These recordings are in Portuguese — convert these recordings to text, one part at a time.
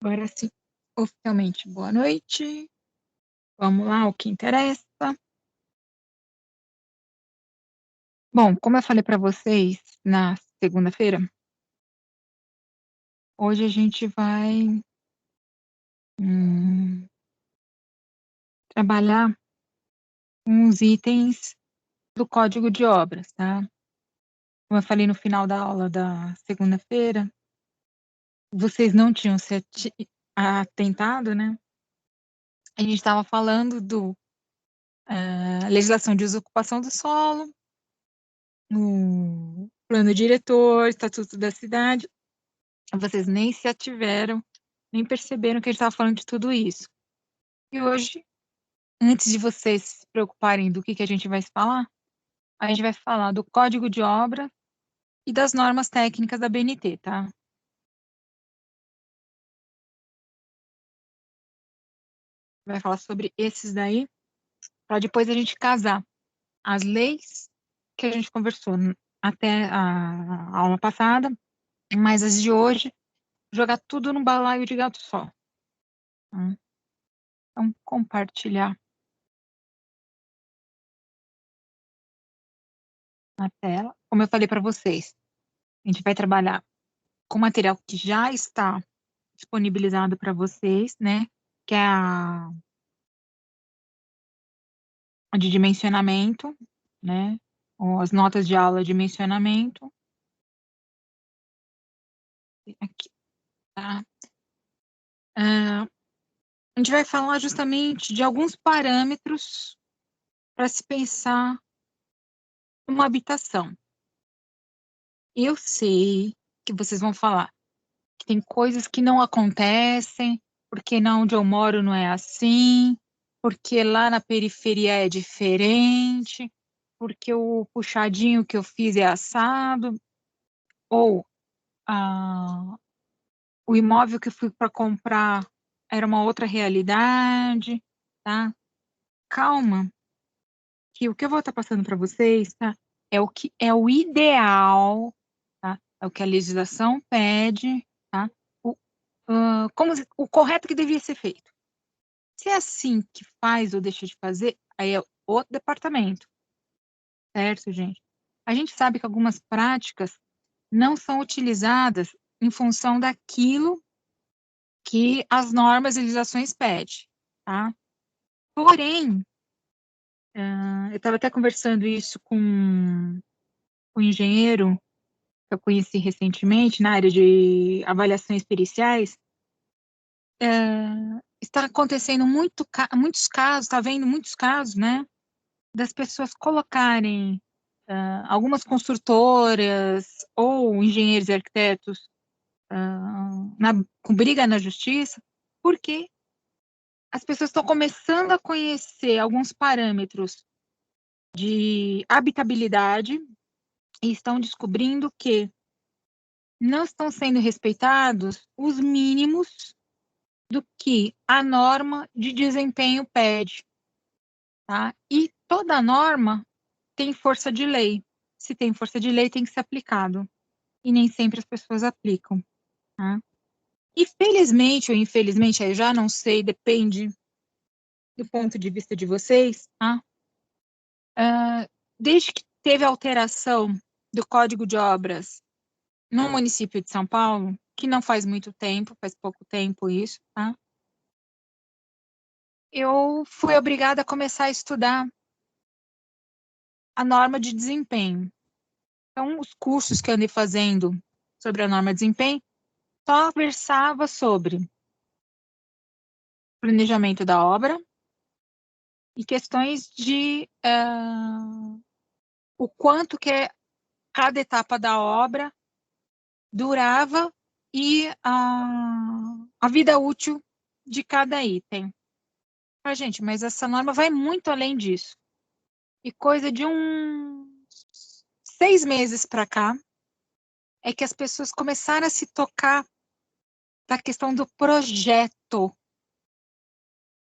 Agora sim, oficialmente, boa noite. Vamos lá, o que interessa. Bom, como eu falei para vocês na segunda-feira, hoje a gente vai hum, trabalhar uns itens do código de obras, tá? Como eu falei no final da aula da segunda-feira, vocês não tinham se atentado, né? A gente estava falando do legislação de usucação do solo, no plano diretor, estatuto da cidade. Vocês nem se ativeram, nem perceberam que a gente estava falando de tudo isso. E hoje, antes de vocês se preocuparem do que a gente vai falar, a gente vai falar do código de obra e das normas técnicas da BNT, tá? Vai falar sobre esses daí, para depois a gente casar as leis que a gente conversou até a aula passada, mas as de hoje, jogar tudo no balaio de gato só. Tá? Então, compartilhar a tela. Como eu falei para vocês, a gente vai trabalhar com material que já está disponibilizado para vocês, né? Que é a de dimensionamento, né? Ou as notas de aula de dimensionamento. Aqui, tá? A gente vai falar justamente de alguns parâmetros para se pensar numa habitação. Eu sei que vocês vão falar que tem coisas que não acontecem, porque na onde eu moro não é assim, porque lá na periferia é diferente, porque o puxadinho que eu fiz é assado, ou o imóvel que eu fui para comprar era uma outra realidade, tá? Calma, que o que eu vou estar passando para vocês, tá? É o que é o ideal, tá? É o que a legislação pede, tá? O, como o correto que devia ser feito. Se é assim que faz ou deixa de fazer, aí é outro departamento, certo, gente? A gente sabe que algumas práticas não são utilizadas em função daquilo que as normas e legislações pedem, tá? Porém, eu estava até conversando isso com um engenheiro que eu conheci recentemente na área de avaliações periciais. Está acontecendo muitos casos, está havendo muitos casos, né, das pessoas colocarem algumas construtoras ou engenheiros e arquitetos com briga na justiça, porque as pessoas estão começando a conhecer alguns parâmetros de habitabilidade e estão descobrindo que não estão sendo respeitados os mínimos do que a norma de desempenho pede, tá? E toda norma tem força de lei. Se tem força de lei, tem que ser aplicado. E nem sempre as pessoas aplicam, tá? E felizmente ou infelizmente, aí eu já não sei, depende do ponto de vista de vocês, tá? Desde que teve a alteração do Código de Obras no município de São Paulo, que não faz muito tempo, faz pouco tempo isso, tá? Eu fui obrigada a começar a estudar a norma de desempenho. Então, os cursos que eu andei fazendo sobre a norma de desempenho só versava sobre planejamento da obra e questões de o quanto que cada etapa da obra durava e a vida útil de cada item. Ah, gente, mas essa norma vai muito além disso. E coisa de uns 6 meses para cá é que as pessoas começaram a se tocar da questão do projeto.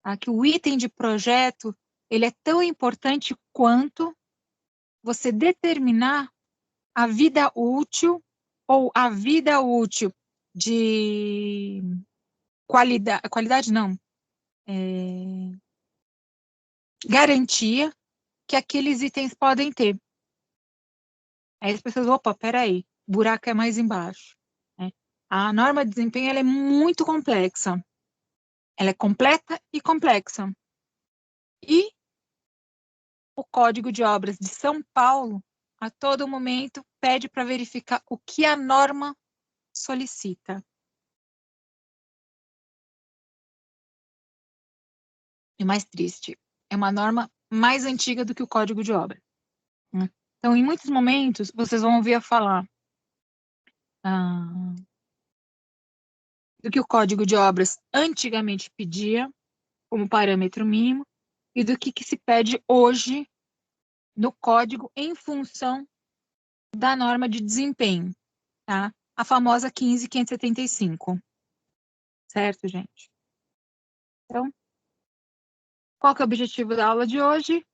Tá? Que o item de projeto ele é tão importante quanto você determinar a vida útil ou a vida útil de qualidade não, garantia que aqueles itens podem ter. Aí as pessoas, opa, peraí, o buraco é mais embaixo, né? A norma de desempenho ela é muito complexa. Ela é completa e complexa. E o Código de Obras de São Paulo, a todo momento, pede para verificar o que a norma solicita. E mais triste, é uma norma mais antiga do que o Código de Obras, né? Então, em muitos momentos, vocês vão ouvir falar do que o Código de Obras antigamente pedia como parâmetro mínimo e do que se pede hoje no Código em função da norma de desempenho, tá? A famosa 15.575. Certo, gente? Então, qual que é o objetivo da aula de hoje?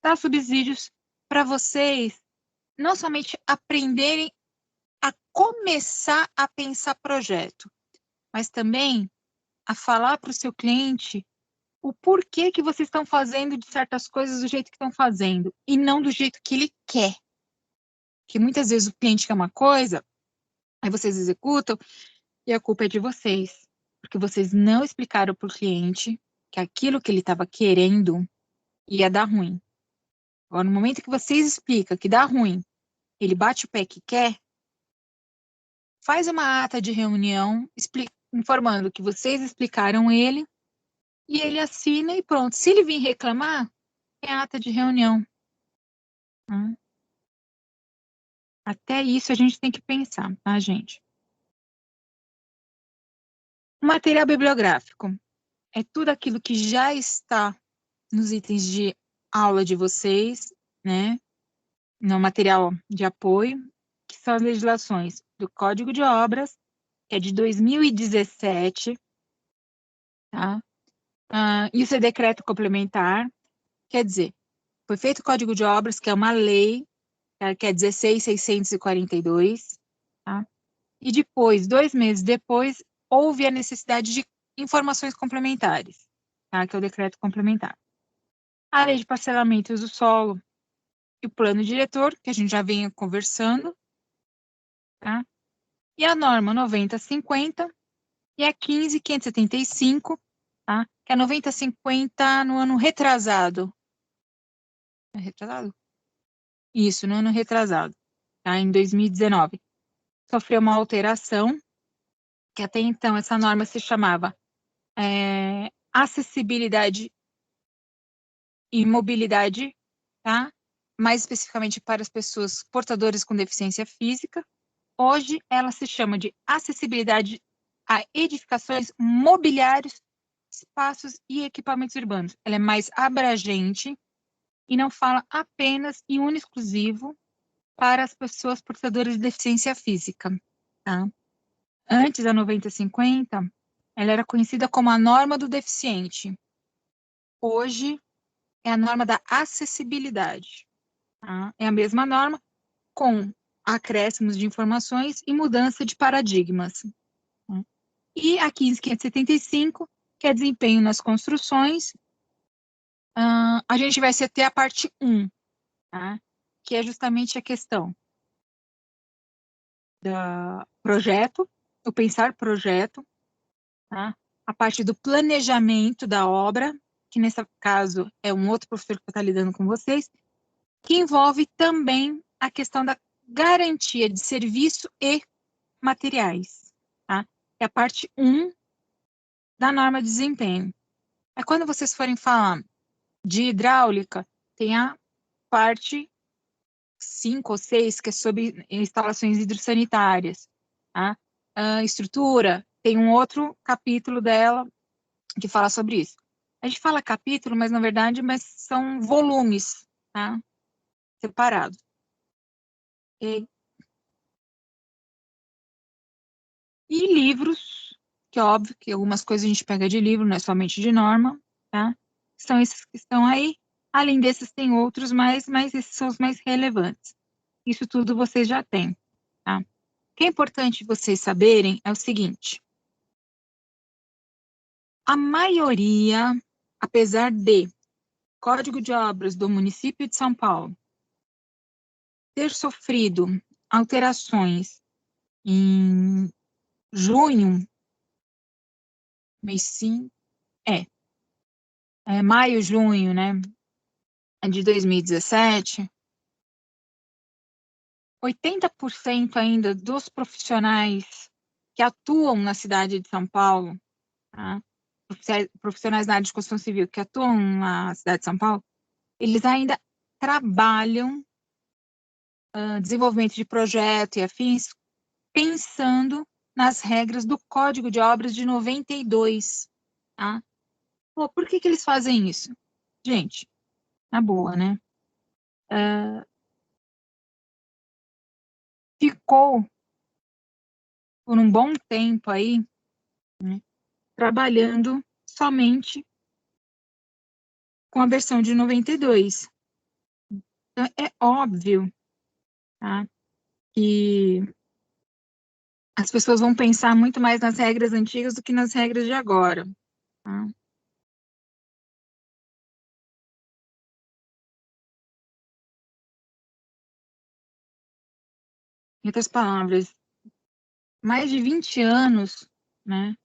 Dar subsídios para vocês não somente aprenderem a começar a pensar projeto, mas também a falar para o seu cliente o porquê que vocês estão fazendo de certas coisas do jeito que estão fazendo e não do jeito que ele quer. Que muitas vezes o cliente quer uma coisa, aí vocês executam e a culpa é de vocês, porque vocês não explicaram para o cliente que aquilo que ele estava querendo ia dar ruim. Agora, no momento que vocês explicam que dá ruim, ele bate o pé que quer, faz uma ata de reunião informando que vocês explicaram ele e ele assina e pronto. Se ele vir reclamar, é ata de reunião. Até isso a gente tem que pensar, tá, gente? O material bibliográfico é tudo aquilo que já está nos itens de aula de vocês, né? No material de apoio, que são as legislações do Código de Obras, que é de 2017, tá? E o seu decreto complementar, quer dizer, foi feito o Código de Obras, que é uma lei, tá? Que é 16.642, tá? E depois, 2 meses depois, houve a necessidade de informações complementares, tá? Que é o decreto complementar. A lei de parcelamentos do solo e o plano diretor, que a gente já vem conversando, tá? E a norma 9050 e a 15.575, tá? Que é 9050 no ano retrasado. É retrasado? Isso, no ano retrasado, tá? Em 2019. Sofreu uma alteração, que até então essa norma se chamava acessibilidade e mobilidade, tá? Mais especificamente para as pessoas portadoras com deficiência física. Hoje ela se chama de acessibilidade a edificações, mobiliários, espaços e equipamentos urbanos. Ela é mais abrangente e não fala apenas e único exclusivo para as pessoas portadoras de deficiência física, tá? Antes da 9050, ela era conhecida como a norma do deficiente. Hoje é a norma da acessibilidade, tá? É a mesma norma com acréscimos de informações e mudança de paradigmas, tá? E a 15.575, que é desempenho nas construções, a gente vai ter a parte 1, tá? Que é justamente a questão do projeto, o pensar projeto, tá? A parte do planejamento da obra, que nesse caso é um outro professor que está lidando com vocês, que envolve também a questão da garantia de serviço e materiais, tá? É a parte 1 da norma de desempenho. É quando vocês forem falar de hidráulica, tem a parte 5 ou 6, que é sobre instalações hidrossanitárias, tá? A estrutura, tem um outro capítulo dela que fala sobre isso. A gente fala capítulo, mas na verdade são volumes, tá? Separados. E livros, que é óbvio que algumas coisas a gente pega de livro, não é somente de norma, tá? São esses que estão aí. Além desses, tem outros, mas esses são os mais relevantes. Isso tudo vocês já têm, tá? O que é importante vocês saberem é o seguinte: A maioria, apesar de Código de Obras do município de São Paulo ter sofrido alterações em junho, mês 5, maio, junho, né, de 2017, 80% ainda dos profissionais que atuam na cidade de São Paulo, tá? Profissionais na área de construção civil que atuam na cidade de São Paulo, eles ainda trabalham desenvolvimento de projeto e afins, pensando nas regras do Código de Obras de 92, tá? Pô, por que eles fazem isso? Gente, na boa, né? Ficou por um bom tempo aí, né, trabalhando somente com a versão de 92. Então, é óbvio, tá, que as pessoas vão pensar muito mais nas regras antigas do que nas regras de agora. Tá? Em outras palavras, mais de 20 anos, né,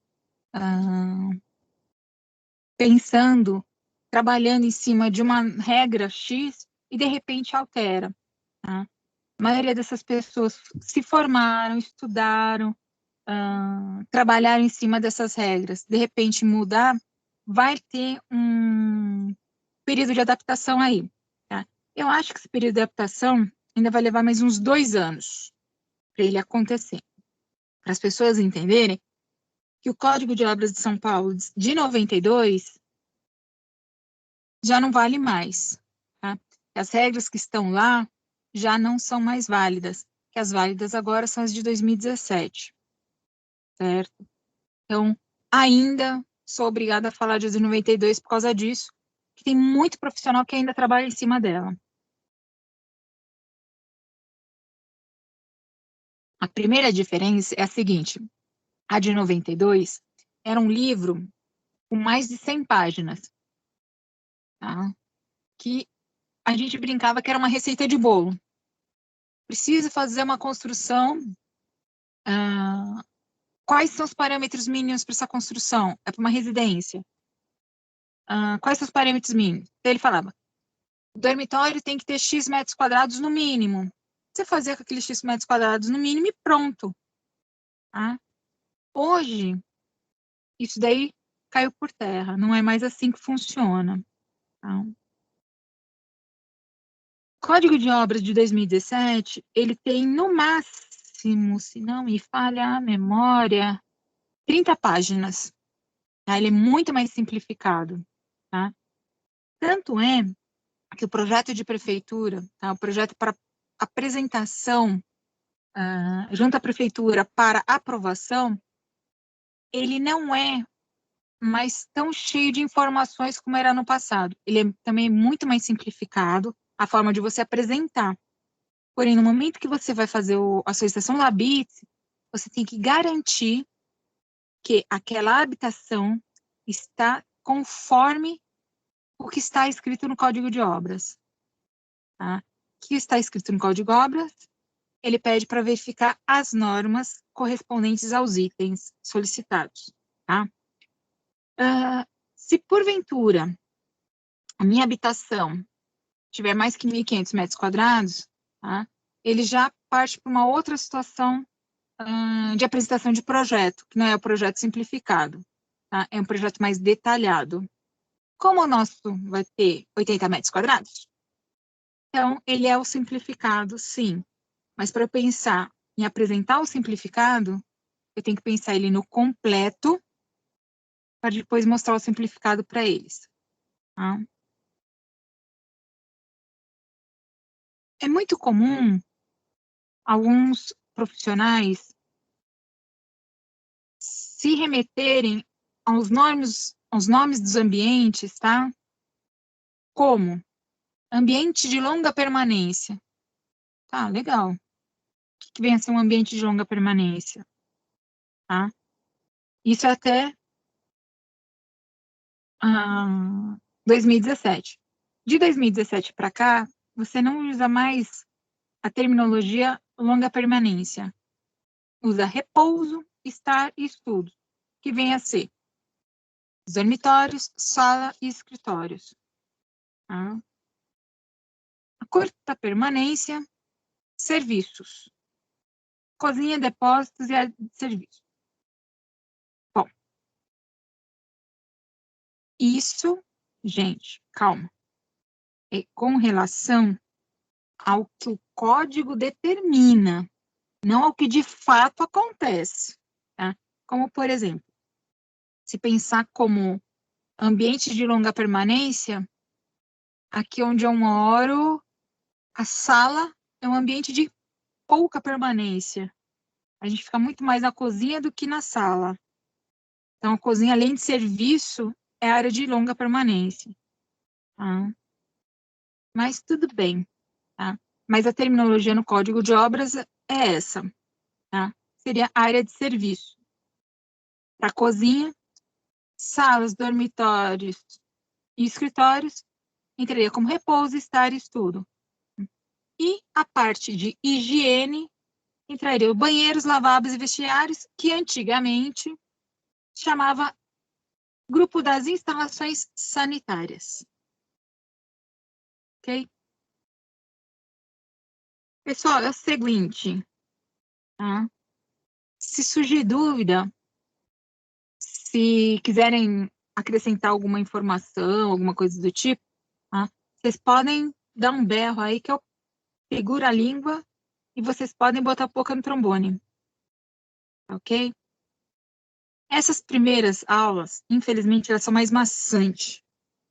pensando, trabalhando em cima de uma regra X e de repente altera. Tá? A maioria dessas pessoas se formaram, estudaram, trabalharam em cima dessas regras. De repente mudar, vai ter um período de adaptação aí. Tá? Eu acho que esse período de adaptação ainda vai levar mais uns 2 anos para ele acontecer. Para as pessoas entenderem que o Código de Obras de São Paulo de 92 já não vale mais. Tá? As regras que estão lá já não são mais válidas, que as válidas agora são as de 2017, certo? Então, ainda sou obrigada a falar de 92 por causa disso, que tem muito profissional que ainda trabalha em cima dela. A primeira diferença é a seguinte: a de 92 era um livro com mais de 100 páginas, tá? Que a gente brincava que era uma receita de bolo. Precisa fazer uma construção. Ah, quais são os parâmetros mínimos para essa construção? É para uma residência. Quais são os parâmetros mínimos? Então, ele falava: o dormitório tem que ter X metros quadrados no mínimo. Você fazia com aqueles X metros quadrados no mínimo e pronto. Tá? Hoje, isso daí caiu por terra. Não é mais assim que funciona. Tá? Código de Obras de 2017, ele tem no máximo, se não me falha a memória, 30 páginas. Tá? Ele é muito mais simplificado. Tá? Tanto é que o projeto de prefeitura, tá? O projeto para apresentação junto à prefeitura para aprovação, ele não é mais tão cheio de informações como era no passado. Ele é também muito mais simplificado, a forma de você apresentar. Porém, no momento que você vai fazer a solicitação do habite, você tem que garantir que aquela habitação está conforme o que está escrito no Código de Obras. Tá? O que está escrito no Código de Obras? Ele pede para verificar as normas correspondentes aos itens solicitados. Tá? Se porventura a minha habitação tiver mais que 1.500 metros quadrados, tá? Ele já parte para uma outra situação de apresentação de projeto, que não é o projeto simplificado, tá? É um projeto mais detalhado. Como o nosso vai ter 80 metros quadrados, então ele é o simplificado, sim. Mas para eu pensar em apresentar o simplificado, eu tenho que pensar ele no completo para depois mostrar o simplificado para eles. Tá? É muito comum alguns profissionais se remeterem aos nomes dos ambientes, tá? Como ambiente de longa permanência. Tá, legal. O que vem a ser um ambiente de longa permanência? Tá? Isso é até 2017. De 2017 para cá, você não usa mais a terminologia longa permanência. Usa repouso, estar e estudo, que vem a ser dormitórios, sala e escritórios. Tá? A curta permanência, serviços. Cozinha, depósitos e área de serviço. Bom, isso, gente, calma. É com relação ao que o código determina, não ao que de fato acontece. Tá? Como, por exemplo, se pensar como ambiente de longa permanência, aqui onde eu moro, a sala é um ambiente de pouca permanência. A gente fica muito mais na cozinha do que na sala. Então, a cozinha, além de serviço, é área de longa permanência. Tá? Mas tudo bem. Tá? Mas a terminologia no código de obras é essa. Tá? Seria área de serviço. Para cozinha, salas, dormitórios e escritórios, entraria como repouso, estar e estudo. E a parte de higiene entraria banheiros, lavabos e vestiários, que antigamente chamava Grupo das Instalações Sanitárias. Ok? Pessoal, é o seguinte, tá? Se surgir dúvida, se quiserem acrescentar alguma informação, alguma coisa do tipo, tá? Vocês podem dar um berro aí que eu seguro a língua e vocês podem botar a boca no trombone. Ok? Essas primeiras aulas, infelizmente, elas são mais maçantes.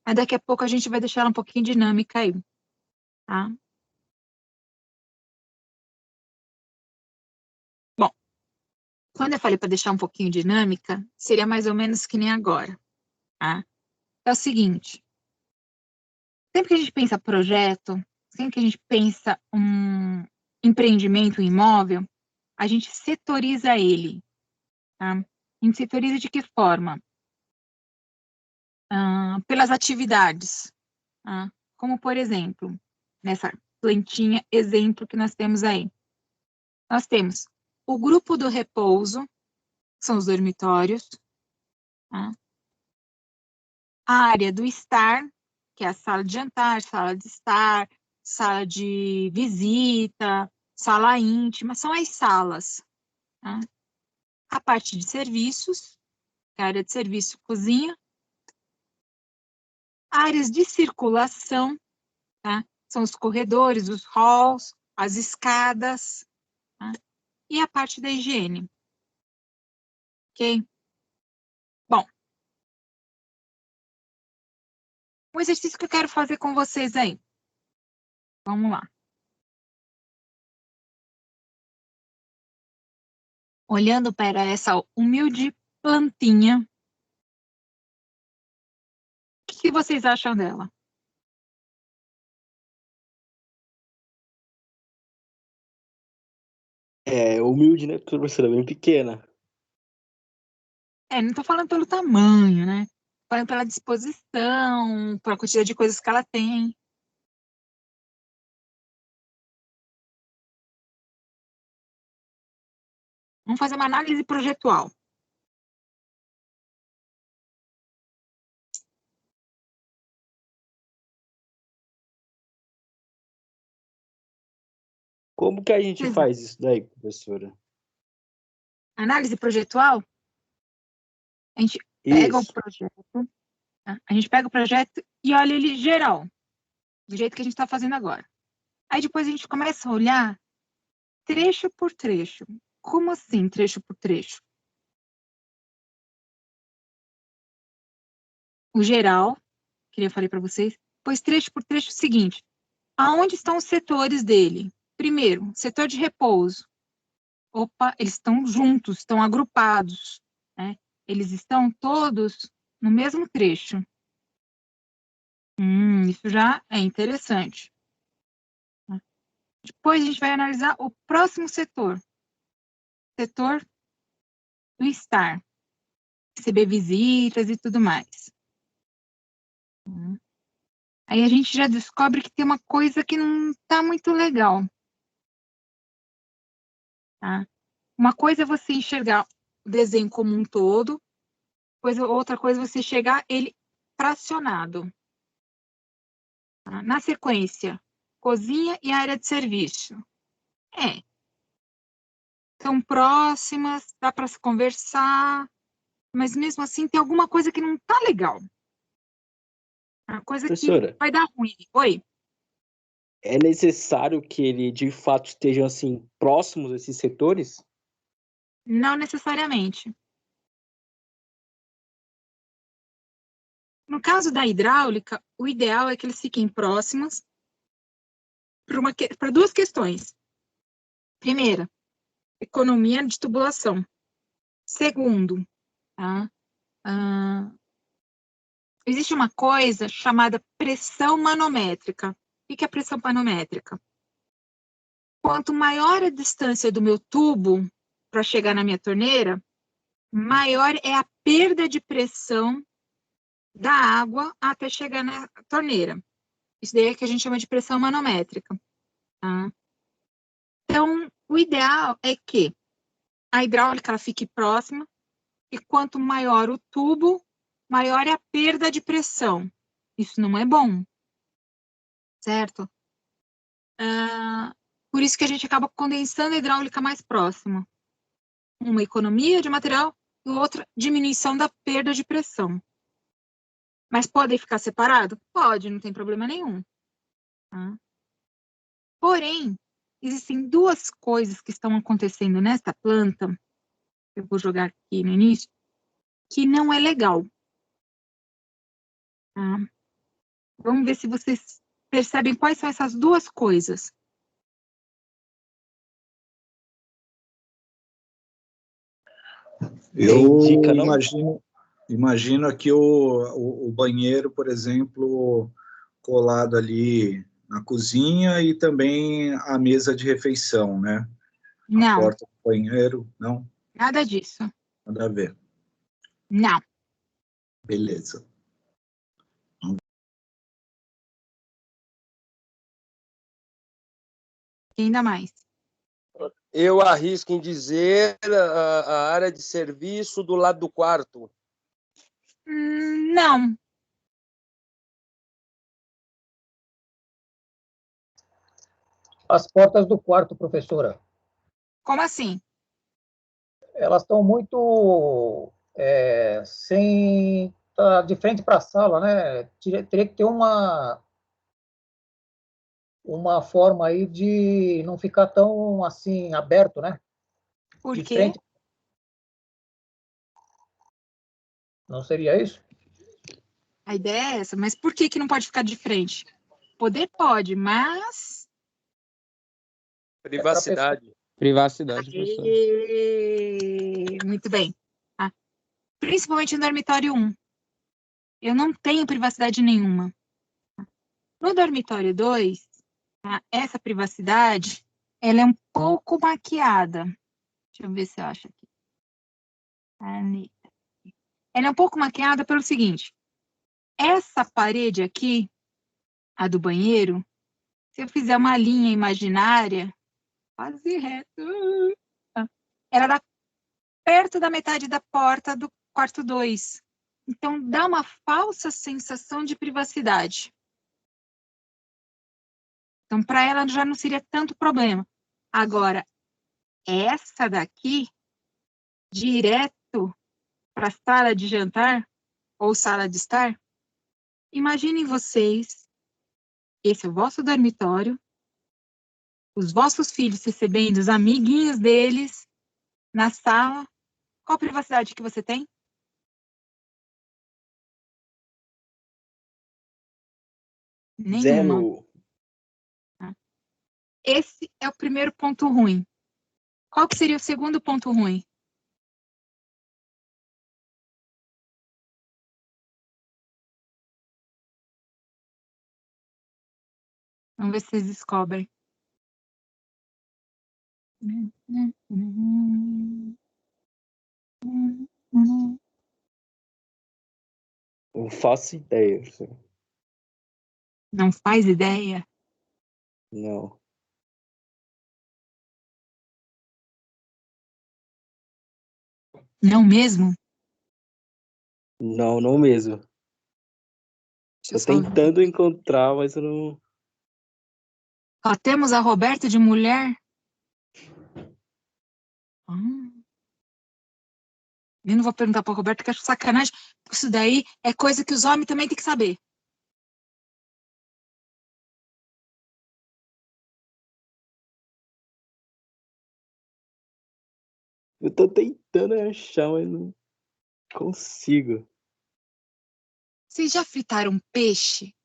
Mas daqui a pouco a gente vai deixar ela um pouquinho dinâmica aí, tá? Bom, quando eu falei para deixar um pouquinho dinâmica, seria mais ou menos que nem agora, tá? É o seguinte, sempre que a gente pensa projeto, sempre que a gente pensa um empreendimento, um imóvel, a gente setoriza ele, tá? A gente setoriza de que forma? Pelas atividades, tá? Como, por exemplo, nessa plantinha exemplo que nós temos aí. Nós temos o grupo do repouso, que são os dormitórios, tá? A área do estar, que é a sala de jantar, sala de estar, sala de visita, sala íntima, são as salas. Tá? A parte de serviços, que é a área de serviço, cozinha. Áreas de circulação, tá? São os corredores, os halls, as escadas, tá? E a parte da higiene. Ok? Bom, o exercício que eu quero fazer com vocês aí. Vamos lá. Olhando para essa humilde plantinha, o que vocês acham dela? É humilde, né? Porque a professora é bem pequena. Não estou falando pelo tamanho, né? Tô falando pela disposição, pela quantidade de coisas que ela tem. Vamos fazer uma análise projetual. Como que a gente faz isso daí, professora? Análise projetual, a gente pega o Isso. projeto, tá? A gente pega o projeto e olha ele geral, do jeito que a gente está fazendo agora. Aí depois a gente começa a olhar trecho por trecho. Como assim, trecho por trecho? O geral, que eu falei para vocês, pois trecho por trecho é o seguinte: aonde estão os setores dele? Primeiro, setor de repouso. Opa, eles estão juntos, estão agrupados, né? Eles estão todos no mesmo trecho. Isso já é interessante. Depois a gente vai analisar o próximo setor do estar, receber visitas e tudo mais. Aí a gente já descobre que tem uma coisa que não está muito legal. Tá? Uma coisa é você enxergar o desenho como um todo, outra coisa é você enxergar ele fracionado. Tá? Na sequência, cozinha e área de serviço. São próximas, dá para se conversar, mas mesmo assim tem alguma coisa que não está legal. Uma coisa que Professora, vai dar ruim. Oi? é necessário que ele de fato estejam assim próximos esses setores? Não necessariamente. No caso da hidráulica, o ideal é que eles fiquem próximos para duas questões. Primeira, economia de tubulação. Segundo, tá? Existe uma coisa chamada pressão manométrica. O que é pressão manométrica? Quanto maior a distância do meu tubo para chegar na minha torneira, maior é a perda de pressão da água até chegar na torneira. Isso daí é que a gente chama de pressão manométrica. Tá? Então, o ideal é que a hidráulica ela fique próxima e quanto maior o tubo, maior é a perda de pressão. Isso não é bom, certo? Por isso que a gente acaba condensando a hidráulica mais próxima. Uma economia de material e outra diminuição da perda de pressão. Mas podem ficar separados? Pode, não tem problema nenhum. Tá? Porém, existem duas coisas que estão acontecendo nesta planta, eu vou jogar aqui no início, que não é legal. Tá? Vamos ver se vocês percebem quais são essas duas coisas. Eu Indica, não? imagino aqui o banheiro, por exemplo, colado ali na cozinha e também a mesa de refeição, né? A Não, porta do banheiro, não? nada disso. Nada a ver. Não. Beleza. Ainda mais. Eu arrisco em dizer a área de serviço do lado do quarto. Não. As portas do quarto, professora, Como assim? elas estão muito sem tá de frente para a sala, né? Teria que ter uma forma aí de não ficar tão assim aberto, né? Por De quê? frente, não seria isso? A ideia é essa, mas por que que não pode ficar de frente? Poder pode, mas... Privacidade. Privacidade, professor. Muito bem. Tá? Principalmente no dormitório 1. Eu não tenho privacidade nenhuma. No dormitório 2, tá? Essa privacidade, ela é um pouco maquiada. Deixa eu ver se eu acho aqui. Ela é um pouco maquiada pelo seguinte. Essa parede aqui, a do banheiro, se eu fizer uma linha imaginária, quase reto, ela dá perto da metade da porta do quarto 2. Então, dá uma falsa sensação de privacidade. Então, para ela já não seria tanto problema. Agora, essa daqui, direto para a sala de jantar ou sala de estar, imaginem vocês, esse é o vosso dormitório, os vossos filhos recebendo os amiguinhos deles na sala. Qual a privacidade que você tem? Nenhuma. Zero. Esse é o primeiro ponto ruim. Qual que seria o segundo ponto ruim? Vamos ver se vocês descobrem. Não faço ideia, professor. Não faz ideia? Não. Não mesmo? Não, não mesmo. Deixa eu Tô só ver. tentando encontrar, mas eu não. Ó, temos a Roberta de mulher. Eu não vou perguntar pra Roberta, que acho sacanagem. Isso daí é coisa que os homens também têm que saber. Eu tô tentando achar, mas não consigo. Vocês já fritaram peixe?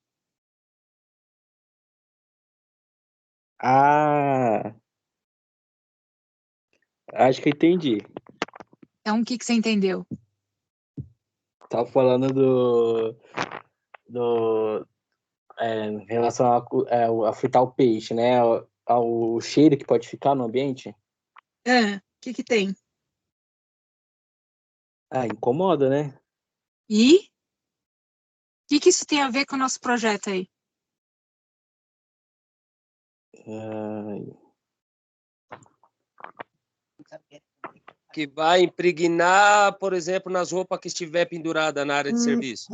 Ah, acho que eu entendi. Então, o que que você entendeu? Tava falando do em relação a fritar o peixe, né? Ao cheiro que pode ficar no ambiente. O que que tem? Ah, incomoda, né? E o que isso tem a ver com o nosso projeto aí? Ai, Que vai impregnar, por exemplo, nas roupas que estiver pendurada na área de serviço.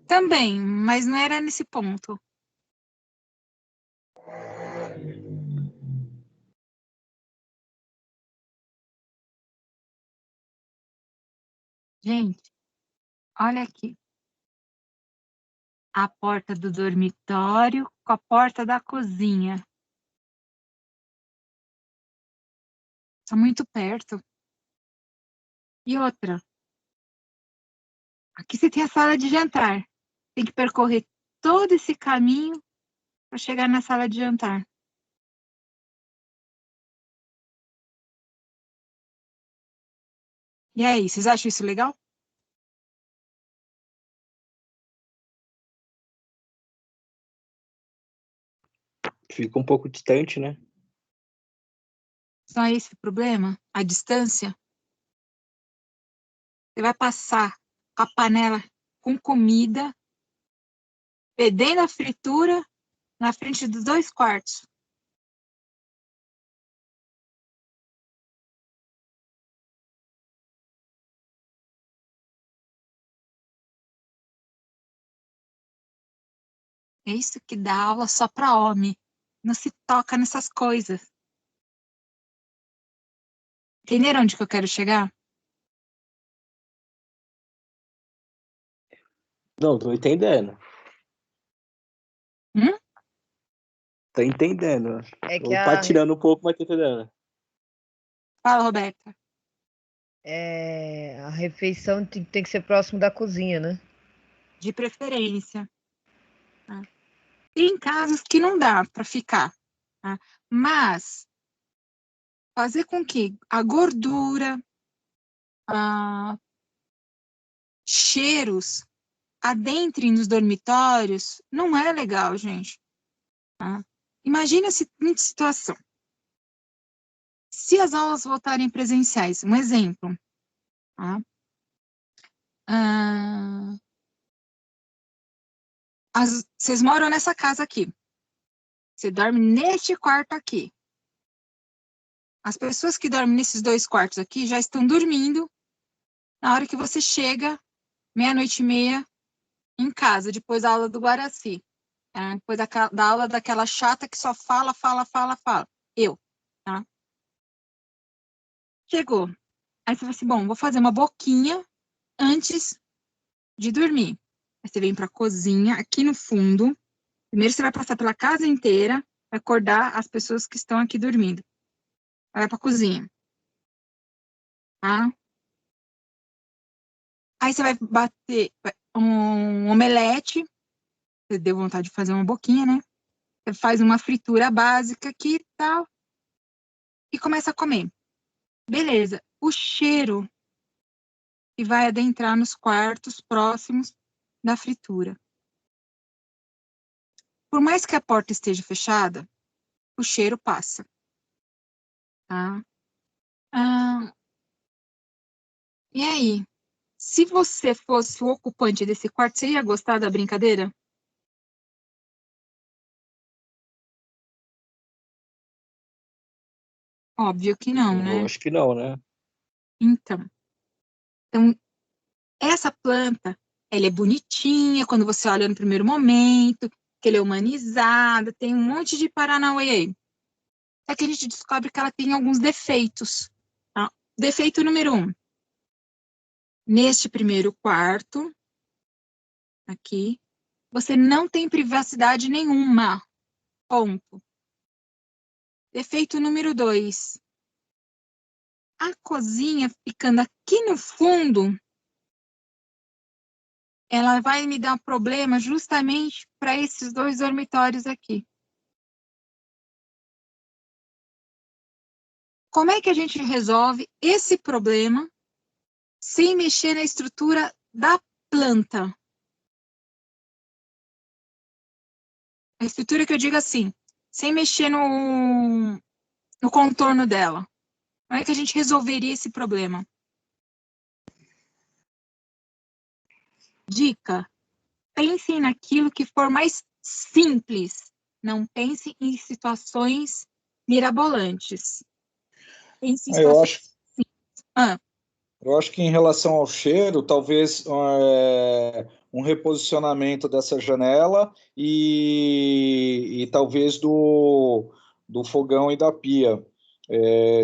Também, mas não era nesse ponto. Gente, olha aqui. A porta do dormitório com a porta da cozinha. São muito perto. E outra, aqui você tem a sala de jantar. Tem que percorrer todo esse caminho para chegar na sala de jantar. E aí, vocês acham isso legal? fica um pouco distante, né? Só esse o problema? A distância? Você vai passar a panela com comida, fedendo a fritura, na frente dos 2 quartos. É isso que dá aula só para homem. Não se toca nessas coisas. Entenderam onde que eu quero chegar? Não, tô entendendo. Hum? Tô entendendo. É que Ou tá tirando um pouco, mas tô entendendo. Fala, Roberta. a refeição tem que ser próximo da cozinha, né? De preferência. Tá? Tem casos que não dá para ficar. Tá? Mas fazer com que a gordura, cheiros adentrem nos dormitórios não é legal, gente. Tá? Imagina a seguinte situação. Se as aulas voltarem presenciais, um exemplo. Tá? Vocês moram nessa casa aqui. Você dorme neste quarto aqui. As pessoas que dormem nesses 2 quartos aqui já estão dormindo na hora que você chega, 00:30, em casa, depois da aula do Guaraci. Depois da aula daquela chata que só fala. Eu, tá? Chegou. Aí você fala assim, bom, vou fazer uma boquinha antes de dormir. Aí você vem para a cozinha, aqui no fundo. Primeiro você vai passar pela casa inteira, vai acordar as pessoas que estão aqui dormindo. Vai para a cozinha. Tá? Aí você vai bater um omelete. Você deu vontade de fazer uma boquinha, né? Você faz uma fritura básica aqui e tal. E começa a comer. Beleza. O cheiro que vai adentrar nos quartos próximos da fritura. Por mais que a porta esteja fechada, o cheiro passa. Tá? E aí? Se você fosse o ocupante desse quarto, você ia gostar da brincadeira? Óbvio que não, né? Eu acho que não, né? Então, essa planta, ela é bonitinha quando você olha no primeiro momento, que ela é humanizada, tem um monte de paranauê aí. Só que a gente descobre que ela tem alguns defeitos. Tá? Defeito número 1. Neste primeiro quarto, aqui, você não tem privacidade nenhuma. Ponto. Defeito número 2. A cozinha ficando aqui no fundo, ela vai me dar problema justamente para esses 2 dormitórios aqui. Como é que a gente resolve esse problema sem mexer na estrutura da planta? A estrutura que eu digo assim, sem mexer no contorno dela. Como é que a gente resolveria esse problema? Dica: pense naquilo que for mais simples. Não pense em situações mirabolantes. Pense em Eu acho, situações simples. eu acho que em relação ao cheiro, talvez um reposicionamento dessa janela e talvez do fogão e da pia,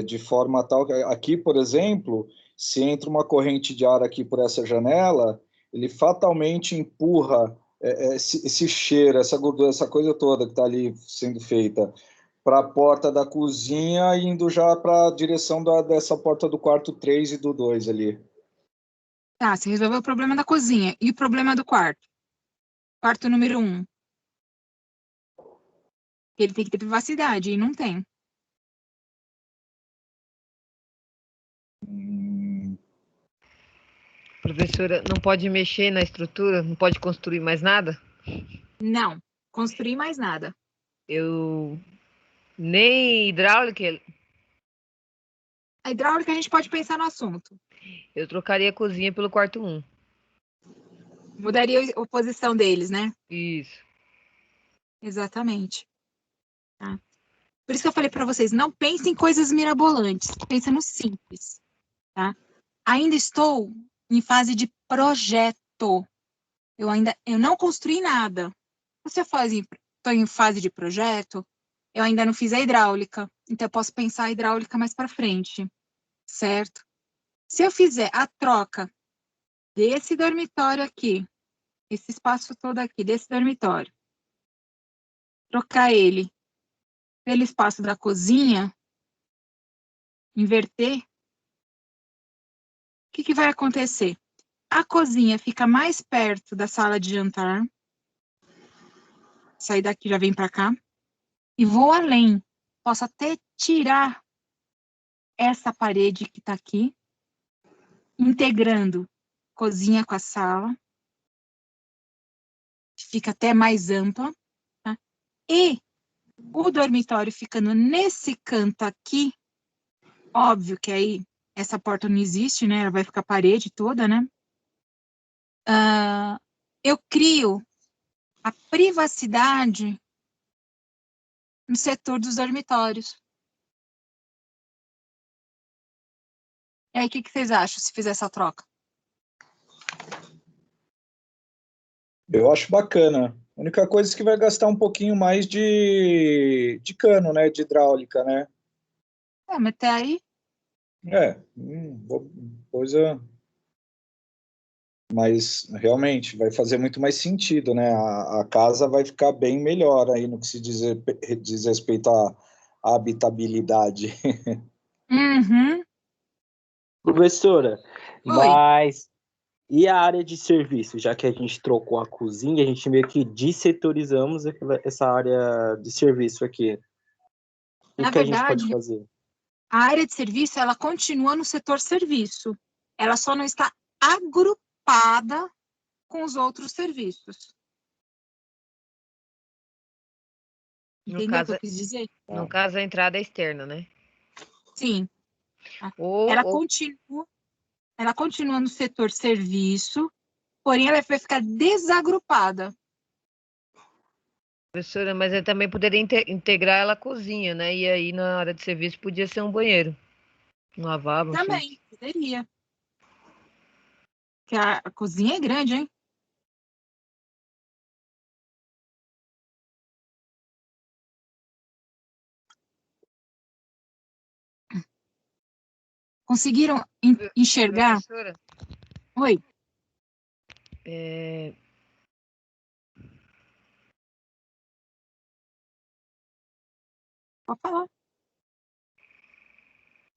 de forma tal que aqui, por exemplo, se entra uma corrente de ar aqui por essa janela, ele fatalmente empurra esse cheiro, essa gordura, essa coisa toda que está ali sendo feita para a porta da cozinha, indo já para a direção dessa porta do quarto 3 e do 2 ali. Tá, você resolveu o problema da cozinha. E o problema do quarto? Quarto número 1. Ele tem que ter privacidade, e não tem. Professora, não pode mexer na estrutura? Não pode construir mais nada? Não. Construir mais nada. Nem hidráulica, A hidráulica a gente pode pensar no assunto. eu trocaria a cozinha pelo quarto 1. Mudaria a posição deles, né? Isso. Exatamente. Tá? Por isso que eu falei para vocês, não pensem em coisas mirabolantes. Pensa no simples. Tá? Ainda estou em fase de projeto. Eu não construí nada. Se eu estou em fase de projeto, eu ainda não fiz a hidráulica. Então, eu posso pensar a hidráulica mais para frente. Certo? Se eu fizer a troca desse dormitório aqui, esse espaço todo aqui, desse dormitório, trocar ele pelo espaço da cozinha, inverter, o que vai acontecer? A cozinha fica mais perto da sala de jantar, sair daqui já vem para cá, e vou além, posso até tirar essa parede que está aqui, integrando cozinha com a sala, fica até mais ampla, tá? E o dormitório ficando nesse canto aqui, óbvio que aí essa porta não existe, né? Ela vai ficar a parede toda, né? Eu crio a privacidade no setor dos dormitórios. E aí, o que vocês acham se fizer essa troca? Eu acho bacana. A única coisa é que vai gastar um pouquinho mais de cano, né? De hidráulica, né? Mas até aí, Coisa. Mas realmente vai fazer muito mais sentido, né? A casa vai ficar bem melhor aí no que se diz respeito à habitabilidade. uhum. Professora, Oi. mas e a área de serviço? Já que a gente trocou a cozinha, a gente meio que dessetorizamos essa área de serviço aqui. Na O que a gente pode verdade, fazer? a área de serviço, ela continua no setor serviço. Ela só não está agrupada com os outros serviços. No Entendeu o que caso, eu quis dizer? no caso, a entrada é externa, né? Sim. Ou, Ela ou continua no setor serviço, porém ela vai ficar desagrupada. Professora, mas eu também poderia integrar ela à cozinha, né? E aí, na área de serviço, podia ser um banheiro. Um lavabo, não sei. Também, poderia. Porque a cozinha é grande, hein? Conseguiram enxergar? Professora, Oi, é, pode falar.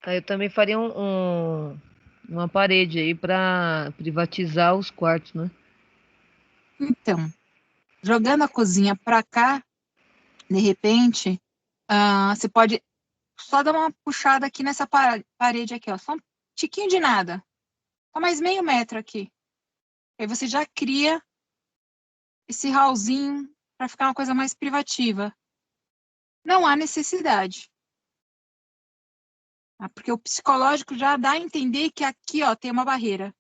aí eu também faria uma parede aí para privatizar os quartos, né? Então, jogando a cozinha para cá, de repente, você pode só dar uma puxada aqui nessa parede aqui, ó. Só um tiquinho de nada. Só mais meio metro aqui. Aí você já cria esse hallzinho para ficar uma coisa mais privativa. Não há necessidade. Tá? Porque o psicológico já dá a entender que aqui, ó, tem uma barreira.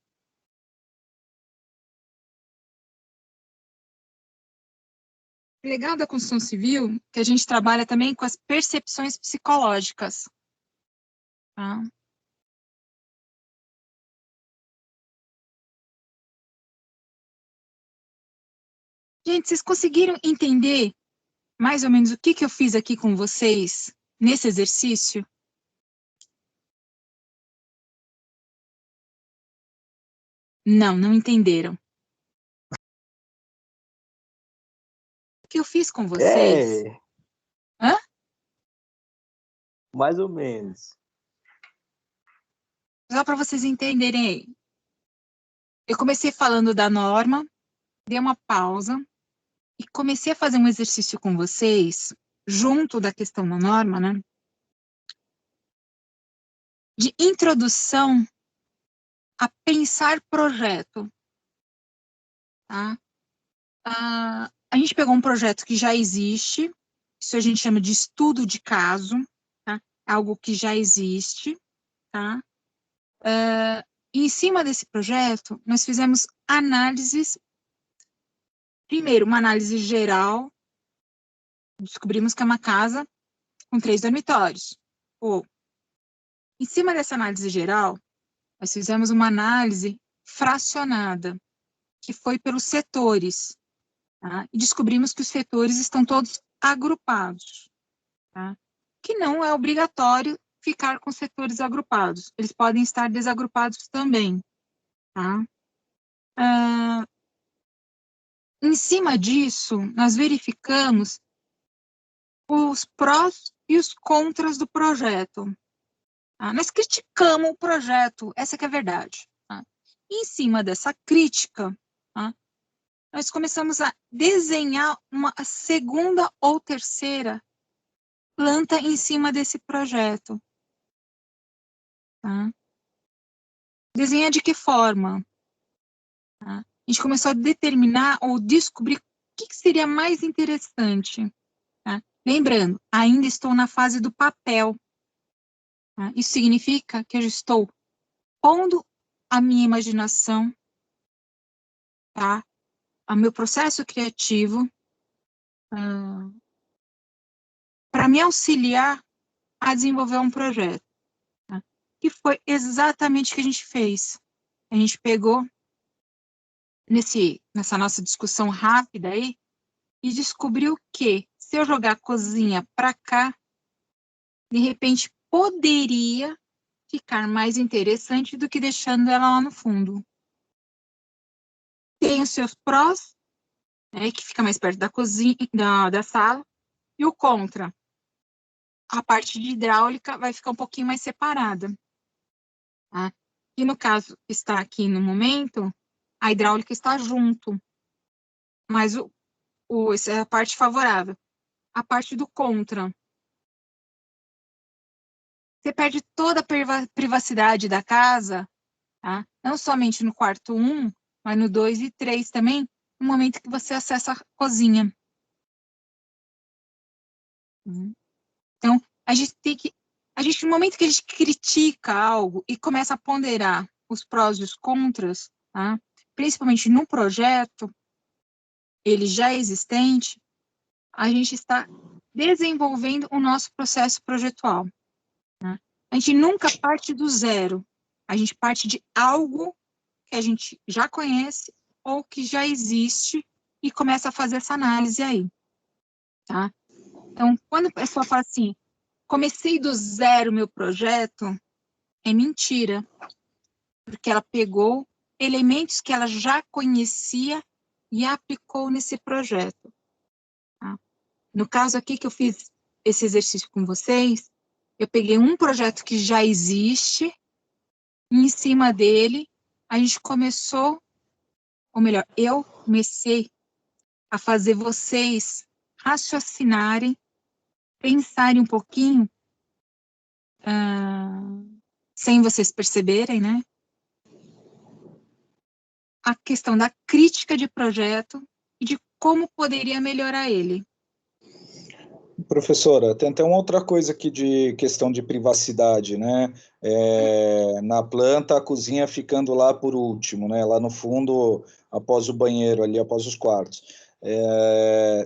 O legal da construção civil é que a gente trabalha também com as percepções psicológicas. Tá? Gente, vocês conseguiram entender mais ou menos o que eu fiz aqui com vocês nesse exercício? Não, não entenderam. O que eu fiz com vocês? Hã? Mais ou menos. Só para vocês entenderem aí. Eu comecei falando da norma, dei uma pausa e comecei a fazer um exercício com vocês, junto da questão da norma, né? De introdução a pensar projeto. Tá? A gente pegou um projeto que já existe, isso a gente chama de estudo de caso, tá? Algo que já existe, tá? E em cima desse projeto, nós fizemos análises, primeiro, uma análise geral, descobrimos que é uma casa com 3 dormitórios. Pô, em cima dessa análise geral, nós fizemos uma análise fracionada, que foi pelos setores, tá? E descobrimos que os setores estão todos agrupados, tá? Que não é obrigatório ficar com setores agrupados, eles podem estar desagrupados também, tá? Em cima disso, nós verificamos os prós e os contras do projeto. Tá? Nós criticamos o projeto, essa que é a verdade. Tá? E em cima dessa crítica, tá? Nós começamos a desenhar uma segunda ou terceira planta em cima desse projeto. Tá? Desenhar de que forma? Tá? A gente começou a determinar ou descobrir o que seria mais interessante. Tá? Lembrando, ainda estou na fase do papel. Tá? Isso significa que eu estou pondo a minha imaginação, tá? O meu processo criativo, para me auxiliar a desenvolver um projeto. Tá? Que foi exatamente o que a gente fez. A gente pegou nessa nossa discussão rápida aí e descobriu que se eu jogar a cozinha para cá, de repente poderia ficar mais interessante do que deixando ela lá no fundo. Tem os seus prós, né, que fica mais perto da cozinha, da sala, e o contra. A parte de hidráulica vai ficar um pouquinho mais separada. Tá? E no caso que está aqui no momento, a hidráulica está junto. Mas essa é a parte favorável. A parte do contra. Você perde toda a privacidade da casa, tá? Não somente no quarto 1, mas no 2 e 3 também, no momento que você acessa a cozinha. Então, no momento que a gente critica algo e começa a ponderar os prós e os contras, tá? Principalmente no projeto, ele já existente, a gente está desenvolvendo o nosso processo projetual, né? A gente nunca parte do zero, a gente parte de algo que a gente já conhece ou que já existe e começa a fazer essa análise aí, tá? Então, quando a pessoa fala assim, comecei do zero meu projeto, é mentira, porque ela pegou elementos que ela já conhecia e aplicou nesse projeto, tá? No caso aqui que eu fiz esse exercício com vocês, eu peguei um projeto que já existe, e em cima dele, a gente começou, ou melhor, eu comecei a fazer vocês raciocinarem, pensarem um pouquinho, sem vocês perceberem, né? A questão da crítica de projeto e de como poderia melhorar ele. Professora, tem até uma outra coisa aqui de questão de privacidade, né? Na planta, a cozinha ficando lá por último, né? Lá no fundo, após o banheiro, ali após os quartos.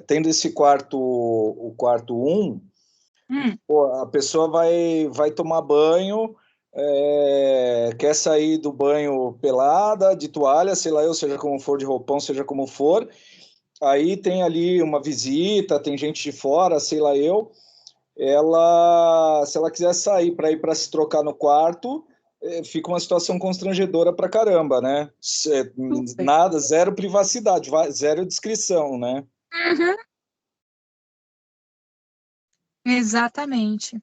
Tendo esse quarto, o quarto 1, a pessoa vai tomar banho, quer sair do banho pelada, de toalha, sei lá eu, seja como for, de roupão, seja como for. Aí tem ali uma visita, tem gente de fora, sei lá eu. Se ela quiser sair para ir para se trocar no quarto, fica uma situação constrangedora para caramba, né? Nada, zero privacidade, zero descrição, né? Uhum. Exatamente.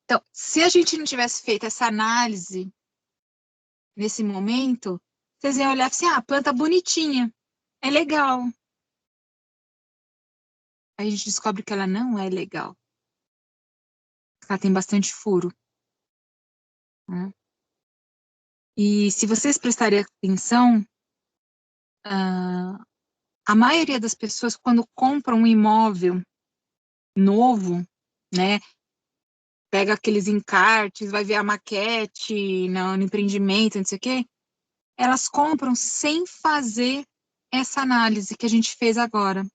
Então, se a gente não tivesse feito essa análise nesse momento, vocês iam olhar assim, a planta bonitinha, é legal. Aí a gente descobre que ela não é legal. Ela tem bastante furo, né? E se vocês prestarem atenção, a maioria das pessoas, quando compram um imóvel novo, né, pega aqueles encartes, vai ver a maquete no empreendimento, não sei o quê, elas compram sem fazer essa análise que a gente fez agora.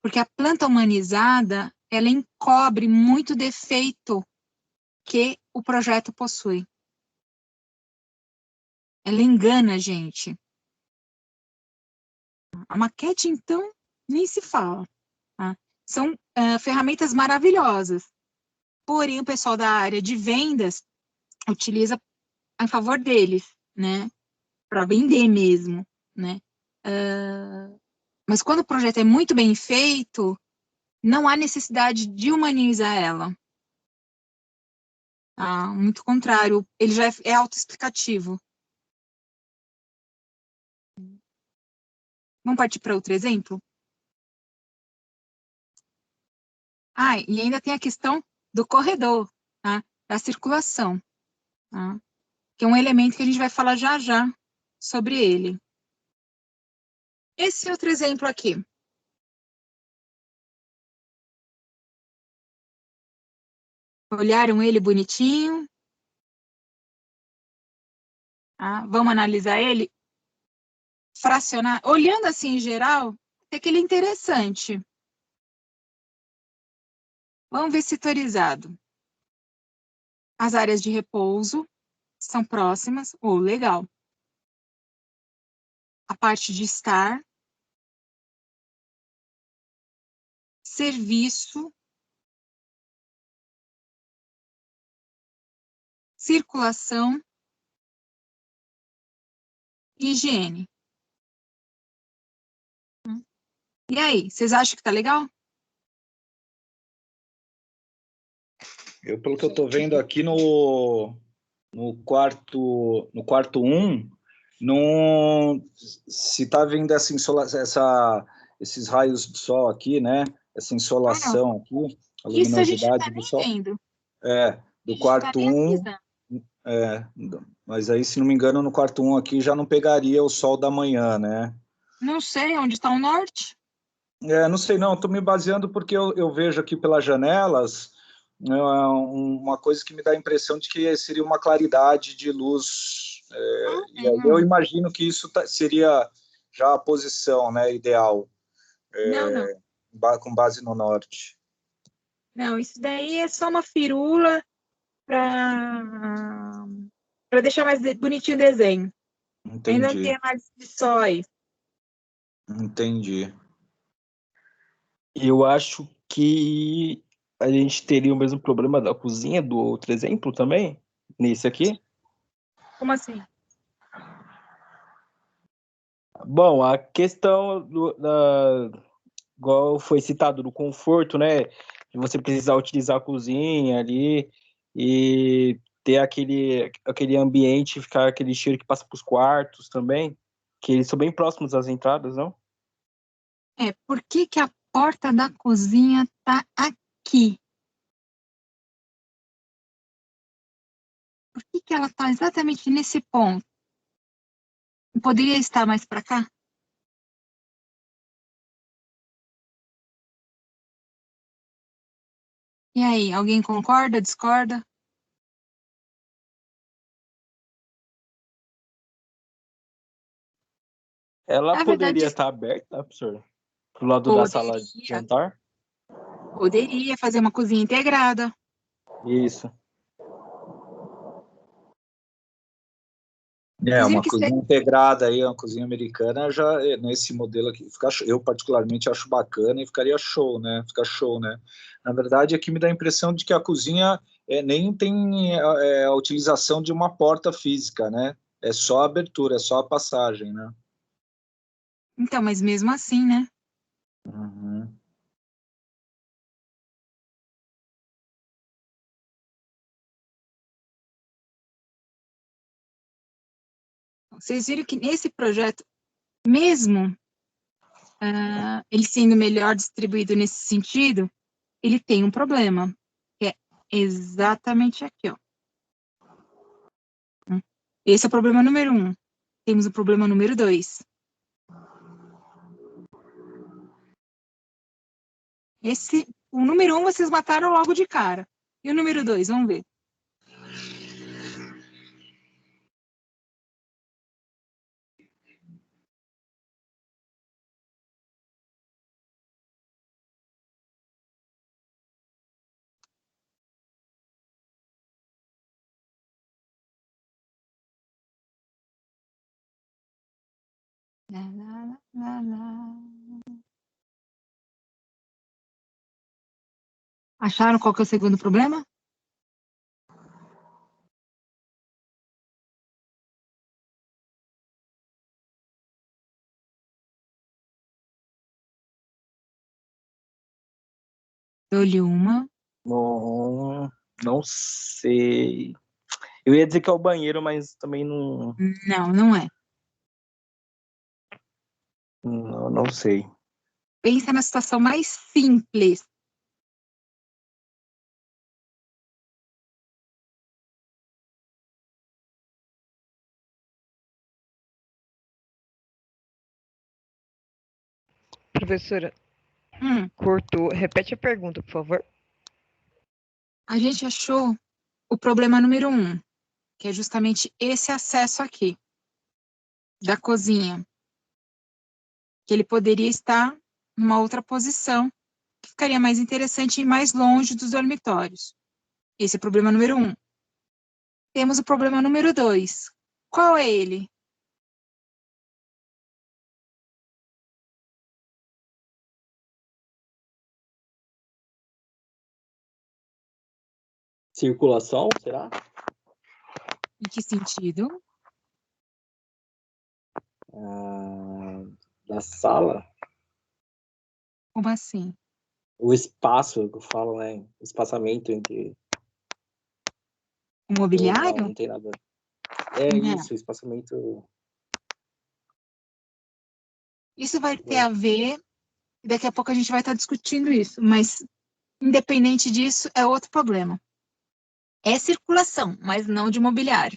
Porque a planta humanizada, ela encobre muito defeito que o projeto possui. Ela engana a gente. A maquete, então, nem se fala, tá? São ferramentas maravilhosas. Porém, o pessoal da área de vendas utiliza a favor deles, né? Para vender mesmo, né? Mas quando o projeto é muito bem feito, não há necessidade de humanizar ela. Muito contrário, ele já é autoexplicativo. Vamos partir para outro exemplo? E ainda tem a questão do corredor, tá? Da circulação, tá? Que é um elemento que a gente vai falar já já sobre ele. Esse outro exemplo aqui. Olharam ele bonitinho? Vamos analisar ele? Fracionar. Olhando assim em geral, até que ele é interessante. Vamos ver setorizado. As áreas de repouso são próximas, legal. A parte de estar, serviço, circulação, higiene. E aí, vocês acham que tá legal? Pelo que eu estou vendo aqui no quarto 1, não, se está vendo esses raios do sol aqui, né? Essa insolação aqui, a luminosidade do sol. Do quarto 1. Mas aí, se não me engano, no quarto 1 aqui já não pegaria o sol da manhã, né? Não sei, onde está o norte? Não sei, não. Estou me baseando porque eu vejo aqui pelas janelas uma coisa que me dá a impressão de que seria uma claridade de luz. E aí eu imagino que isso seria já a posição, né, ideal. Não. com base no norte. Não, isso daí é só uma firula para deixar mais bonitinho o desenho. Ainda não tem análise de sóis. Entendi. Eu acho que a gente teria o mesmo problema da cozinha do outro exemplo também, nesse aqui. Como assim? Bom, a questão igual foi citado, do conforto, né? De você precisar utilizar a cozinha ali e ter aquele ambiente, ficar aquele cheiro que passa para os quartos também, que eles são bem próximos às entradas, não? Por que a porta da cozinha tá aqui? Por que ela tá exatamente nesse ponto? Não poderia estar mais para cá? E aí, alguém concorda, discorda? Ela Na poderia verdade, estar aberta, professor? Pro lado da sala de jantar? poderia fazer uma cozinha integrada. Isso. Uma que cozinha integrada aí, uma cozinha americana, já nesse modelo aqui, eu particularmente acho bacana e ficaria show, né? Fica show, né? Na verdade, aqui me dá a impressão de que a cozinha nem tem a utilização de uma porta física, né? É só a abertura, é só a passagem, né? Então, mas mesmo assim, né? Uhum. Vocês viram que nesse projeto, mesmo ele sendo melhor distribuído nesse sentido, ele tem um problema, que é exatamente aqui, ó. Esse é o problema número 1. Temos o problema número 2. O número 1 vocês mataram logo de cara. E o número 2, vamos ver. Lá, lá, lá, lá. Acharam qual que é o segundo problema? Dou-lhe uma. Não sei. Eu ia dizer que é o banheiro, mas também não. Não é. Não sei. Pensa na situação mais simples. Professora, Hum, cortou. Repete a pergunta, por favor. a gente achou o problema número 1, que é justamente esse acesso aqui, da cozinha. Que ele poderia estar numa outra posição, que ficaria mais interessante e mais longe dos dormitórios. Esse é o problema número 1. Temos o problema número 2. Qual é ele? Circulação, será? Em que sentido? Da sala? Como assim? O espaço que eu falo, né? O espaçamento entre. O Ou mobiliário? não tem nada. É Não. isso, o espaçamento. Isso vai ter a ver, e daqui a pouco a gente vai estar discutindo isso, mas independente disso, é outro problema. É circulação, mas não de mobiliário.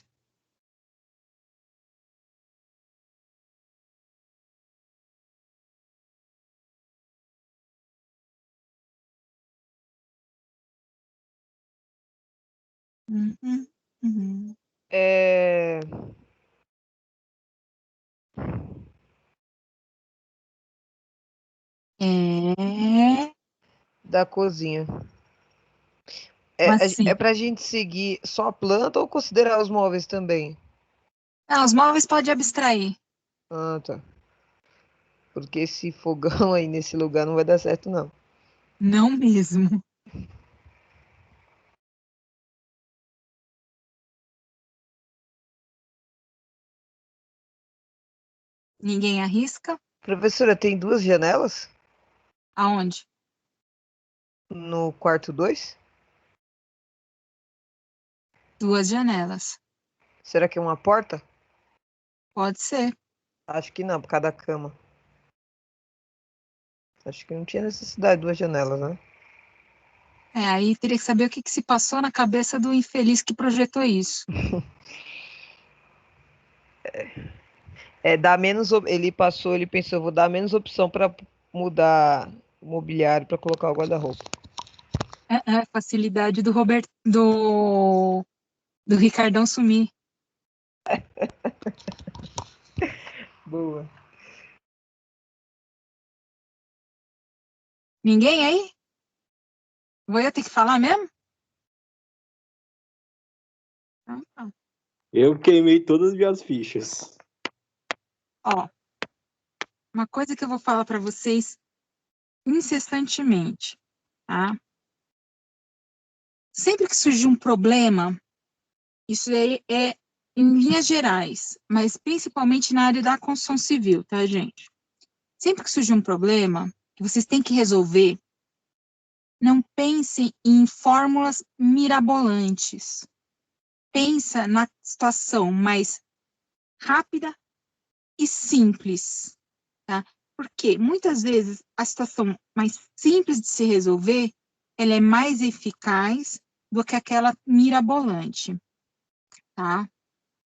Uhum, uhum. É, Da cozinha. mas É sim. pra gente seguir só a planta ou considerar os móveis também? Ah, os móveis pode abstrair. Ah, tá. Porque esse fogão aí nesse lugar não vai dar certo, não. Não mesmo. Ninguém arrisca? Professora, tem 2 janelas Aonde? no quarto 2? 2 janelas. Será que é uma porta? Pode ser. Acho que não, por causa da cama. Acho que não tinha necessidade de 2 janelas, né? Aí teria que saber o que se passou na cabeça do infeliz que projetou isso. Ele passou, ele pensou, vou dar menos opção para mudar o mobiliário para colocar o guarda-roupa. É facilidade do Roberto, do Ricardão sumir. Boa. Ninguém aí? Vou eu ter que falar mesmo? Então, tá. Eu queimei todas as minhas fichas. Ó, uma coisa que eu vou falar para vocês incessantemente, tá? Sempre que surgir um problema, isso aí é em linhas gerais, mas principalmente na área da construção civil, tá, gente? Sempre que surgir um problema que vocês têm que resolver, não pensem em fórmulas mirabolantes. Pensa na situação mais rápida e simples, tá? Porque muitas vezes a situação mais simples de se resolver, ela é mais eficaz do que aquela mirabolante, tá?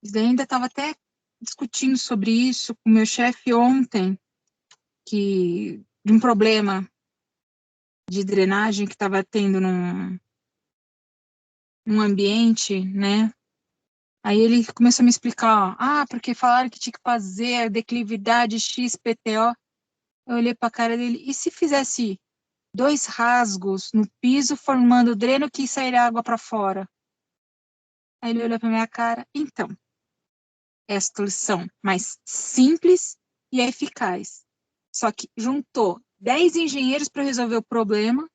Eu ainda estava até discutindo sobre isso com o meu chefe ontem, que de um problema de drenagem que estava tendo num ambiente, né? Aí ele começou a me explicar, porque falaram que tinha que fazer a declividade XPTO. Eu olhei para a cara dele, e se fizesse 2 rasgos no piso formando dreno que sairia água para fora? Aí ele olhou para minha cara, então, é a solução mais simples e eficaz. Só que juntou 10 engenheiros para resolver o problema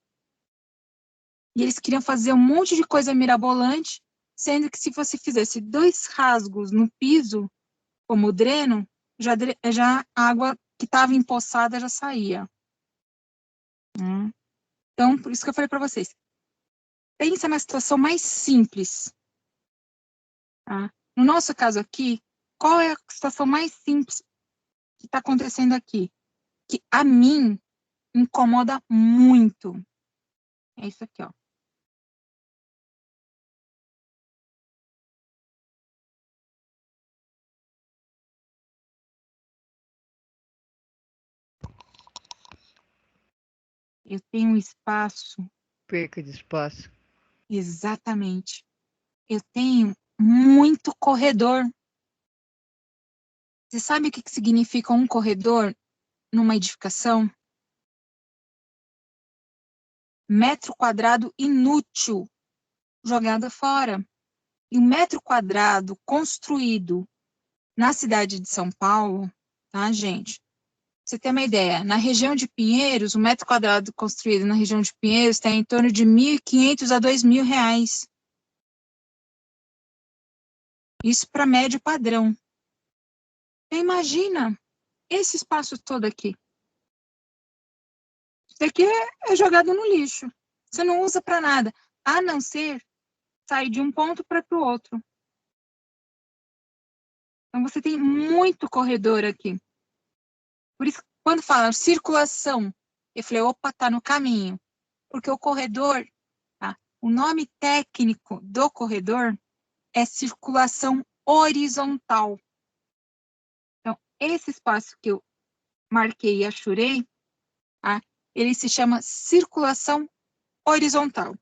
e eles queriam fazer um monte de coisa mirabolante, sendo que se você fizesse 2 rasgos no piso, como dreno, já a água que estava empoçada já saía. Então, por isso que eu falei para vocês, pensa na situação mais simples. Tá? No nosso caso aqui, qual é a situação mais simples que está acontecendo aqui? Que a mim incomoda muito. É isso aqui, ó. Eu tenho um espaço. Perca de espaço. Exatamente. Eu tenho muito corredor. Você sabe o que significa um corredor numa edificação? Metro quadrado inútil jogado fora. E um metro quadrado construído na cidade de São Paulo, tá, gente? Pra você ter uma ideia, na região de Pinheiros, um metro quadrado construído na região de Pinheiros está em torno de R$ 1.500 a R$ 2.000. Isso para médio padrão. Então, imagina esse espaço todo aqui. Isso aqui é jogado no lixo. Você não usa para nada, a não ser sair de um ponto para o outro. Então, você tem muito corredor aqui. Por isso, quando falam circulação, eu falei, opa, tá no caminho. Porque o corredor, tá? O nome técnico do corredor é circulação horizontal. Então, esse espaço que eu marquei e achurei, tá? Ele se chama circulação horizontal,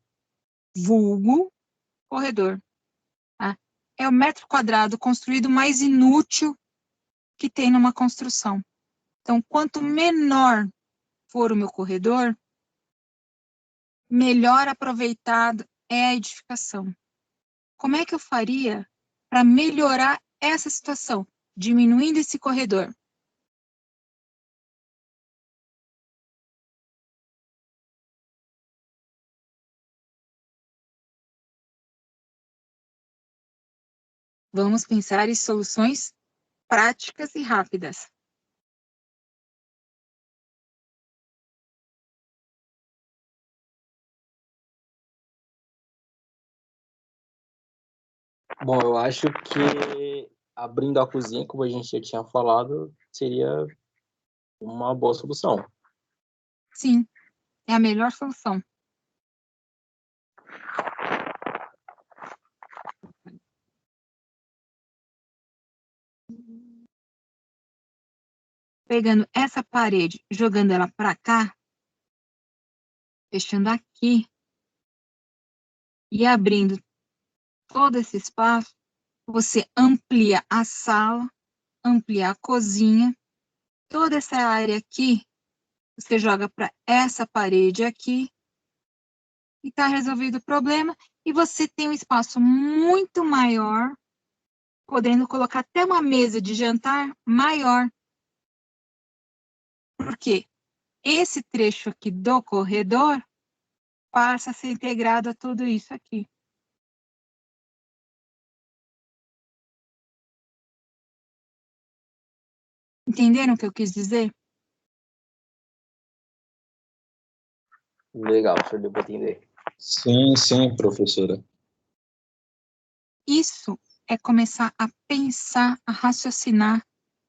vulgo corredor. Tá? É o metro quadrado construído mais inútil que tem numa construção. Então, quanto menor for o meu corredor, melhor aproveitado é a edificação. Como é que eu faria para melhorar essa situação, diminuindo esse corredor? Vamos pensar em soluções práticas e rápidas. Bom, eu acho que abrindo a cozinha, como a gente já tinha falado, seria uma boa solução. Sim, é a melhor solução. Pegando essa parede, jogando ela para cá, fechando aqui e abrindo todo esse espaço, você amplia a sala, amplia a cozinha, toda essa área aqui, você joga para essa parede aqui e está resolvido o problema, e você tem um espaço muito maior, podendo colocar até uma mesa de jantar maior. Por quê? Esse trecho aqui do corredor passa a ser integrado a tudo isso aqui. Entenderam o que eu quis dizer? Legal, senhor, deu para entender. Sim, professora. Isso é começar a pensar, a raciocinar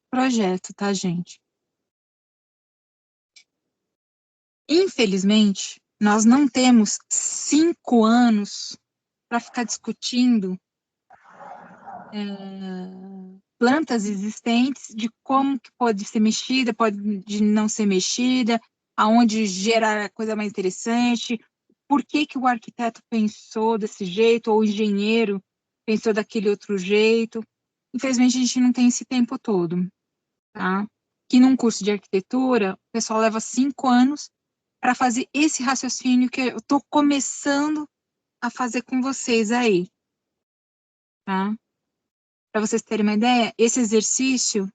projeto, tá, gente? Infelizmente, nós não temos 5 anos para ficar discutindo plantas existentes, de como que pode ser mexida, pode não ser mexida, aonde gerar a coisa mais interessante, por que que o arquiteto pensou desse jeito, ou o engenheiro pensou daquele outro jeito. Infelizmente, a gente não tem esse tempo todo, tá? Que num curso de arquitetura, o pessoal leva 5 anos para fazer esse raciocínio que eu estou começando a fazer com vocês aí, tá? Para vocês terem uma ideia, esse exercício,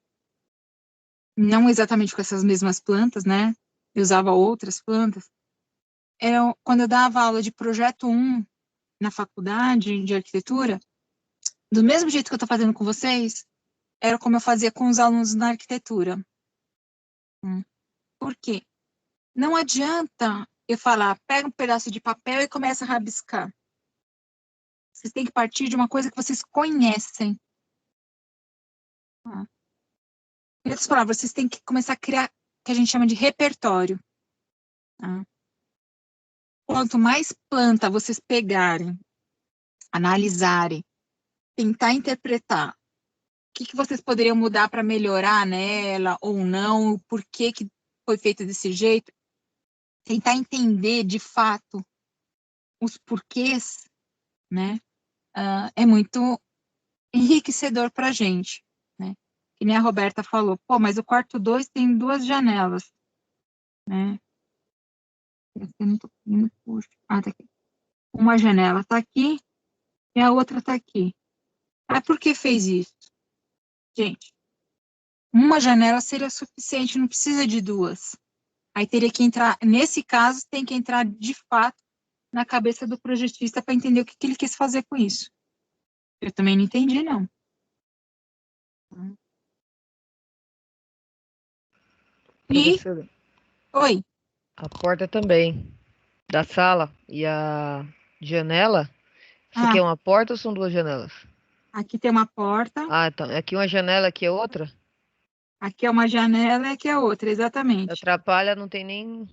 não exatamente com essas mesmas plantas, né? Eu usava outras plantas. Era quando eu dava aula de projeto 1 na faculdade de arquitetura, do mesmo jeito que eu estou fazendo com vocês, era como eu fazia com os alunos na arquitetura. Por quê? Não adianta eu falar, pega um pedaço de papel e começa a rabiscar. Vocês têm que partir de uma coisa que vocês conhecem. Em outras palavras, vocês têm que começar a criar o que a gente chama de repertório. Tá? Quanto mais planta vocês pegarem, analisarem, tentar interpretar o que vocês poderiam mudar para melhorar nela ou não, o porquê que foi feito desse jeito, tentar entender de fato os porquês, né, é muito enriquecedor para a gente, né? Que nem a Roberta falou, pô, mas o quarto 2 tem 2 janelas, né? Tá aqui. Uma janela tá aqui e a outra tá aqui. Ah, por que fez isso? Gente, uma janela seria suficiente, não precisa de 2. Aí teria que entrar, nesse caso, tem que entrar de fato na cabeça do projetista para entender o que ele quis fazer com isso. Eu também não entendi, não. E, Professora, oi, a porta também, da sala e a janela. Isso aqui é uma porta ou são duas janelas? aqui tem uma porta, Ah, então, aqui uma janela, aqui é outra? aqui é uma janela e aqui é outra, exatamente. Atrapalha, não tem nem...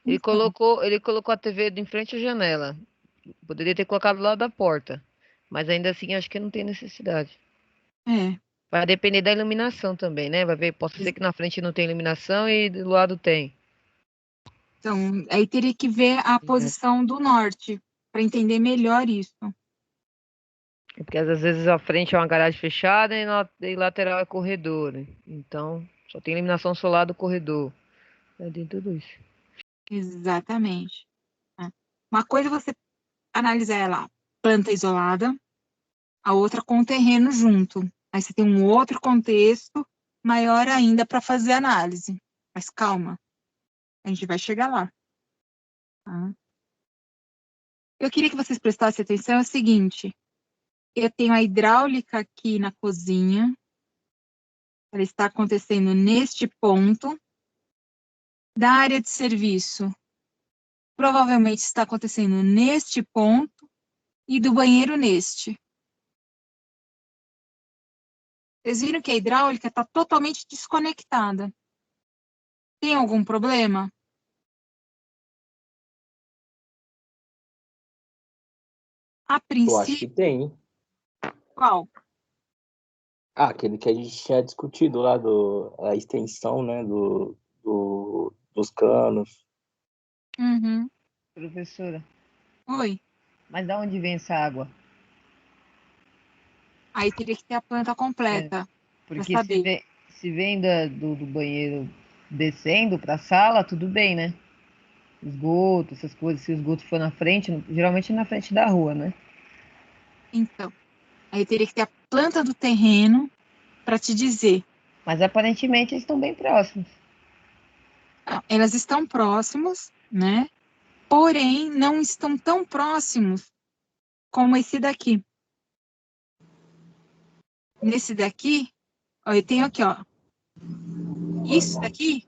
Então, Ele colocou a TV de em frente à janela. Poderia ter colocado do lado da porta. Mas ainda assim, acho que não tem necessidade. é. Vai depender da iluminação também, né? Vai ver, pode ser que na frente não tem iluminação e do lado tem. Então, aí teria que ver a posição do norte para entender melhor isso. Porque às vezes a frente é uma garagem fechada e lateral é corredor, né? Então, só tem iluminação solar do corredor. Tem tudo isso. Exatamente. Tá? Uma coisa é você analisar ela planta isolada, a outra com o terreno junto. Aí você tem um outro contexto maior ainda para fazer análise. Mas calma, a gente vai chegar lá. Tá? Eu queria que vocês prestassem atenção é o seguinte. Eu tenho a hidráulica aqui na cozinha. Ela está acontecendo neste ponto. Da área de serviço, provavelmente está acontecendo neste ponto. E do banheiro neste. Vocês viram que a hidráulica está totalmente desconectada. Tem algum problema? A Eu acho que princípio, tem. qual? Ah, aquele que a gente tinha discutido lá, a extensão, né, dos canos. Uhum. Professora, Oi. mas da onde vem essa água? Aí teria que ter a planta completa para Porque saber. se vem do banheiro descendo para a sala, tudo bem, né? Esgoto, essas coisas, se o esgoto for na frente, geralmente é na frente da rua, né? Então, aí teria que ter a planta do terreno para te dizer. Mas aparentemente eles estão bem próximos. Elas estão próximos, né? Porém, não estão tão próximos como esse daqui. Nesse daqui, ó, eu tenho aqui, ó. Isso daqui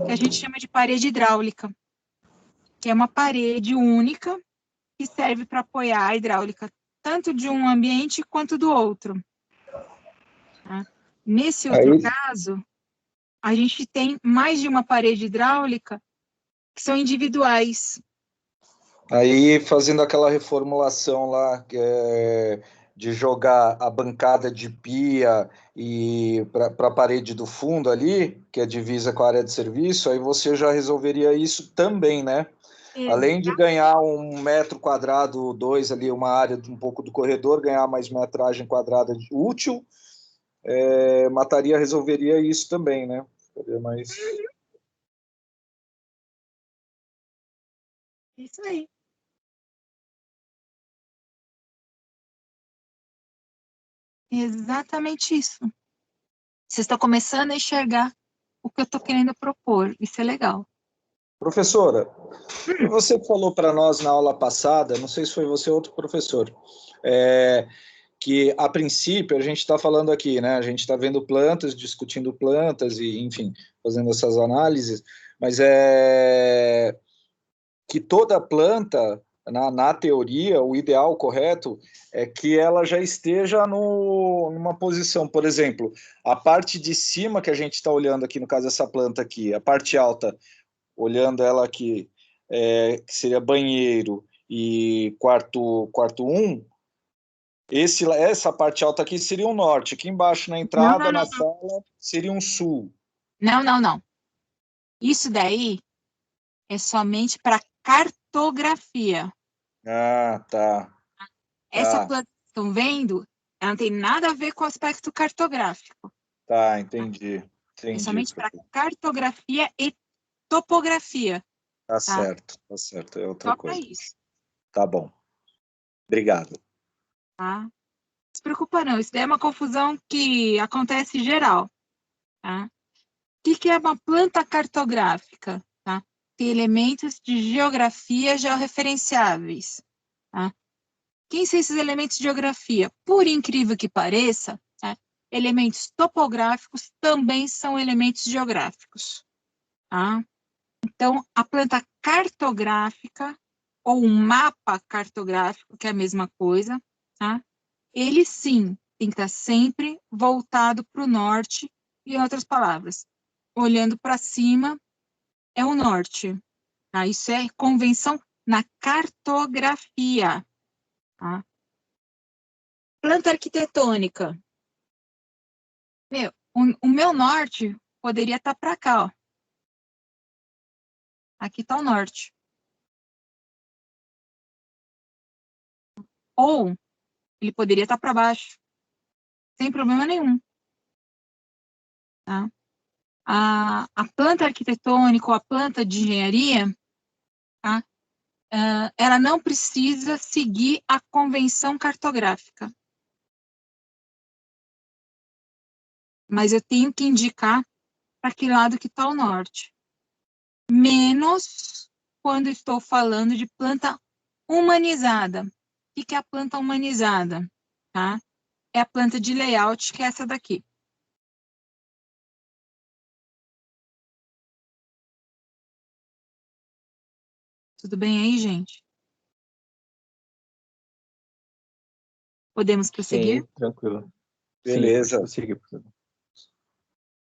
que a gente chama de parede hidráulica, que é uma parede única que serve para apoiar a hidráulica tanto de um ambiente quanto do outro. Tá? Nesse outro Aí, caso, a gente tem mais de uma parede hidráulica que são individuais. aí fazendo aquela reformulação lá, de jogar a bancada de pia e para a parede do fundo ali, que é divisa com a área de serviço, aí você já resolveria isso também, né? Além de ganhar 1 metro quadrado, 2 ali, uma área um pouco do corredor, ganhar mais metragem quadrada útil, mataria, resolveria isso também, né? Ficaria mais... Isso aí. Exatamente isso. Vocês estão começando a enxergar o que eu estou querendo propor. Isso é legal. Professora, você falou para nós na aula passada, não sei se foi você ou outro professor, que a princípio a gente está falando aqui, né? A gente está vendo plantas, discutindo plantas e, enfim, fazendo essas análises, mas que toda planta, na teoria, o ideal correto é que ela já esteja numa posição, por exemplo, a parte de cima que a gente está olhando aqui, no caso dessa planta aqui, a parte alta, olhando ela aqui, que seria banheiro e quarto 1, essa parte alta aqui seria um norte, aqui embaixo na Não, entrada, não, na não. sala, seria um sul. Não, não, não. Isso daí é somente para cartografia. Ah, tá. Essa Tá, planta que estão vendo, ela não tem nada a ver com o aspecto cartográfico. tá, Tá? entendi. É Entendi, somente para professor. cartografia e topografia. Tá? Tá certo, é outra Só para coisa. isso. Tá bom. Obrigado. Tá? Não se preocupa não, isso daí é uma confusão que acontece geral. Tá? O que é uma planta cartográfica? Tá? Tem elementos de geografia georreferenciáveis. Tá? Quem são esses elementos de geografia? Por incrível que pareça, tá? Elementos topográficos também são elementos geográficos. Tá? Então, a planta cartográfica, ou um mapa cartográfico, que é a mesma coisa, tá? Ele sim tem que estar sempre voltado para o norte, e em outras palavras, olhando para cima é o norte. Tá? Isso é convenção na cartografia. Tá? Planta arquitetônica. O meu norte poderia estar para cá, ó. Aqui está o norte. Ou ele poderia estar para baixo, sem problema nenhum. Tá? a planta arquitetônica ou a planta de engenharia, tá? Ela não precisa seguir a convenção cartográfica. Mas eu tenho que indicar para que lado que está o norte. Menos quando estou falando de planta humanizada. O que é a planta humanizada? Tá? É a planta de layout, que é essa daqui. Tudo bem aí, gente? Podemos prosseguir? Sim, tranquilo. Beleza. Sim, pode prosseguir, por favor.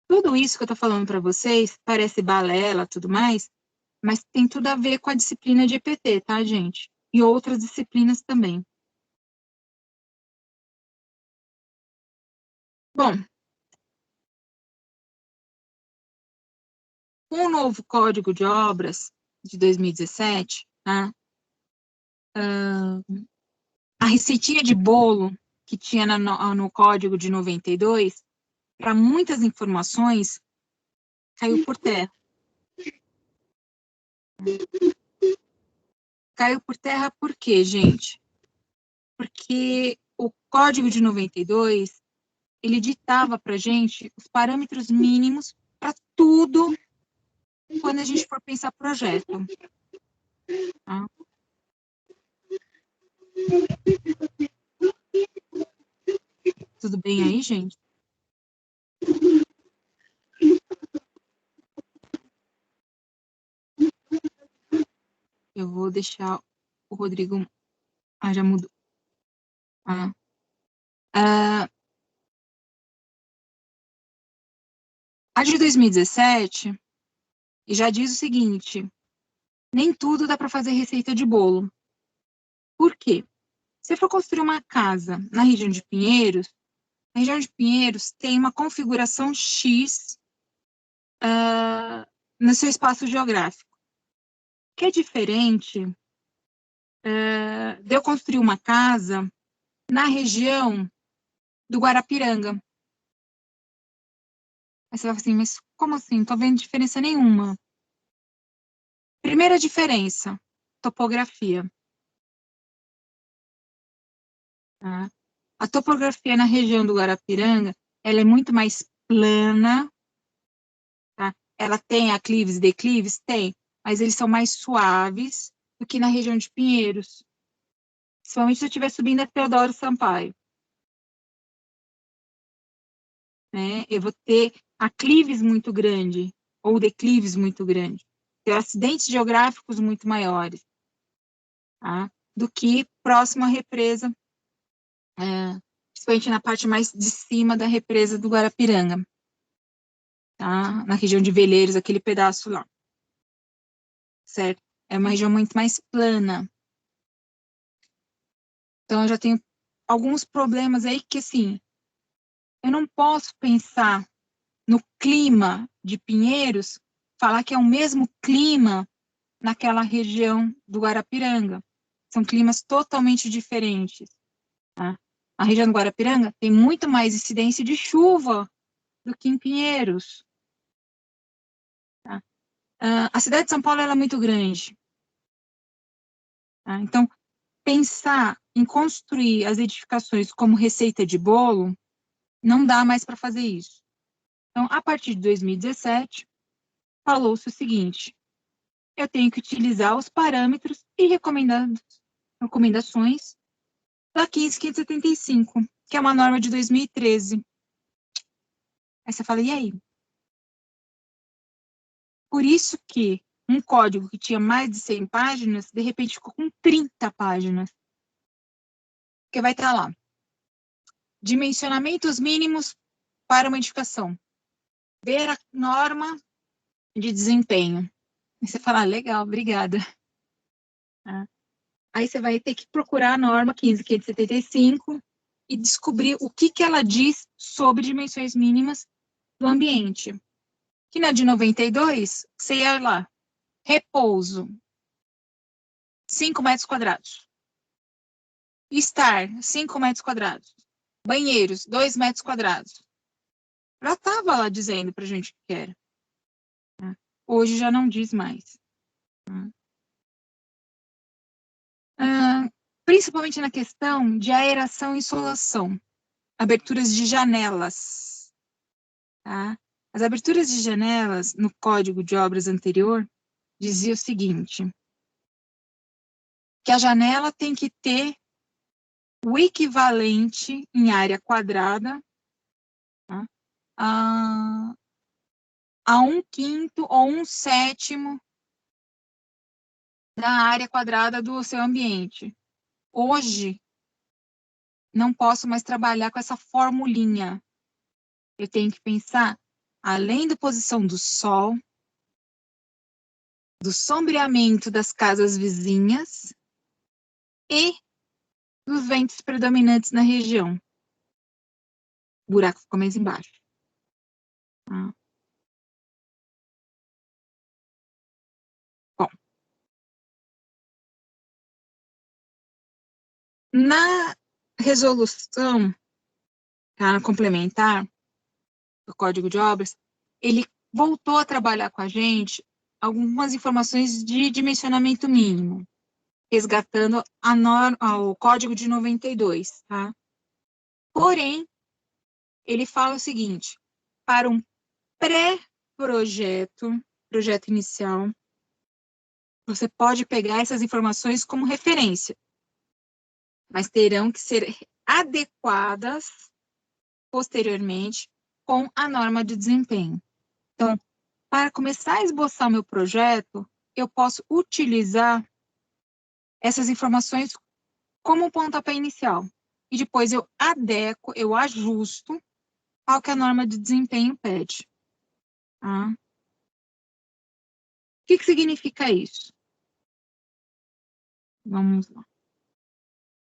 Tudo isso que eu estou falando para vocês parece balela, tudo mais, mas tem tudo a ver com a disciplina de EPT, tá, gente? E outras disciplinas também. Bom, com o novo Código de Obras de 2017, tá? A receitinha de bolo que tinha no Código de 92, para muitas informações, caiu por terra. Caiu por terra por quê, gente? Porque o Código de 92, ele ditava para a gente os parâmetros mínimos para tudo quando a gente for pensar projeto. Tá? Tudo bem aí, gente? Eu vou deixar o Rodrigo... já mudou. A de 2017 já diz o seguinte: nem tudo dá para fazer receita de bolo. Por quê? Se for construir uma casa na região de Pinheiros, a região de Pinheiros tem uma configuração X no seu espaço geográfico, que é diferente de eu construir uma casa na região do Guarapiranga. Aí você vai falar assim, mas como assim? Não estou vendo diferença nenhuma. Primeira diferença, topografia. Tá? A topografia na região do Guarapiranga, ela é muito mais plana, tá? Ela tem aclives e declives? Tem, mas eles são mais suaves do que na região de Pinheiros. Principalmente se eu estiver subindo a Teodoro Sampaio. Né? Eu vou ter aclives muito grandes, ou declives muito grandes, ter acidentes geográficos muito maiores, tá? Do que próximo à represa, principalmente na parte mais de cima da represa do Guarapiranga, tá? Na região de Veleiros, aquele pedaço lá, certo? É uma região muito mais plana. Então, eu já tenho alguns problemas aí que, assim, eu não posso pensar no clima de Pinheiros, falar que é o mesmo clima naquela região do Guarapiranga. São climas totalmente diferentes. Tá? A região do Guarapiranga tem muito mais incidência de chuva do que em Pinheiros. Tá? A cidade de São Paulo ela é muito grande. Tá? Então, pensar em construir as edificações como receita de bolo, não dá mais para fazer isso. Então, a partir de 2017, falou-se o seguinte: eu tenho que utilizar os parâmetros e recomendações da 15.575, que é uma norma de 2013. Aí você fala, e aí? Por isso que um código que tinha mais de 100 páginas, de repente ficou com 30 páginas. Porque vai estar lá: dimensionamentos mínimos para uma edificação. Ver a norma de desempenho. Aí você fala, legal, obrigada. Aí você vai ter que procurar a norma 15.575 e descobrir o que ela diz sobre dimensões mínimas do ambiente. Que na de 92, você ia lá, repouso, 5 metros quadrados. Estar, 5 metros quadrados. Banheiros, 2 metros quadrados. Já estava lá dizendo para a gente o que era. Hoje já não diz mais. Principalmente na questão de aeração e insolação. Aberturas de janelas. Tá? As aberturas de janelas, no Código de Obras anterior, dizia o seguinte, que a janela tem que ter o equivalente em área quadrada, tá? a 1/5 ou 1/7 da área quadrada do seu ambiente. Hoje, não posso mais trabalhar com essa formulinha. Eu tenho que pensar, além da posição do sol, do sombreamento das casas vizinhas e dos ventos predominantes na região. O buraco ficou mais embaixo. Tá? Bom. Na resolução, tá, complementar do Código de Obras, ele voltou a trabalhar com a gente algumas informações de dimensionamento mínimo, resgatando o Código de 92, tá? Porém, ele fala o seguinte, para um pré-projeto, projeto inicial, você pode pegar essas informações como referência, mas terão que ser adequadas posteriormente com a norma de desempenho. Então, para começar a esboçar o meu projeto, eu posso utilizar essas informações como um pontapé inicial. E depois eu adequo, eu ajusto ao que a norma de desempenho pede. Tá? O que significa isso? Vamos lá.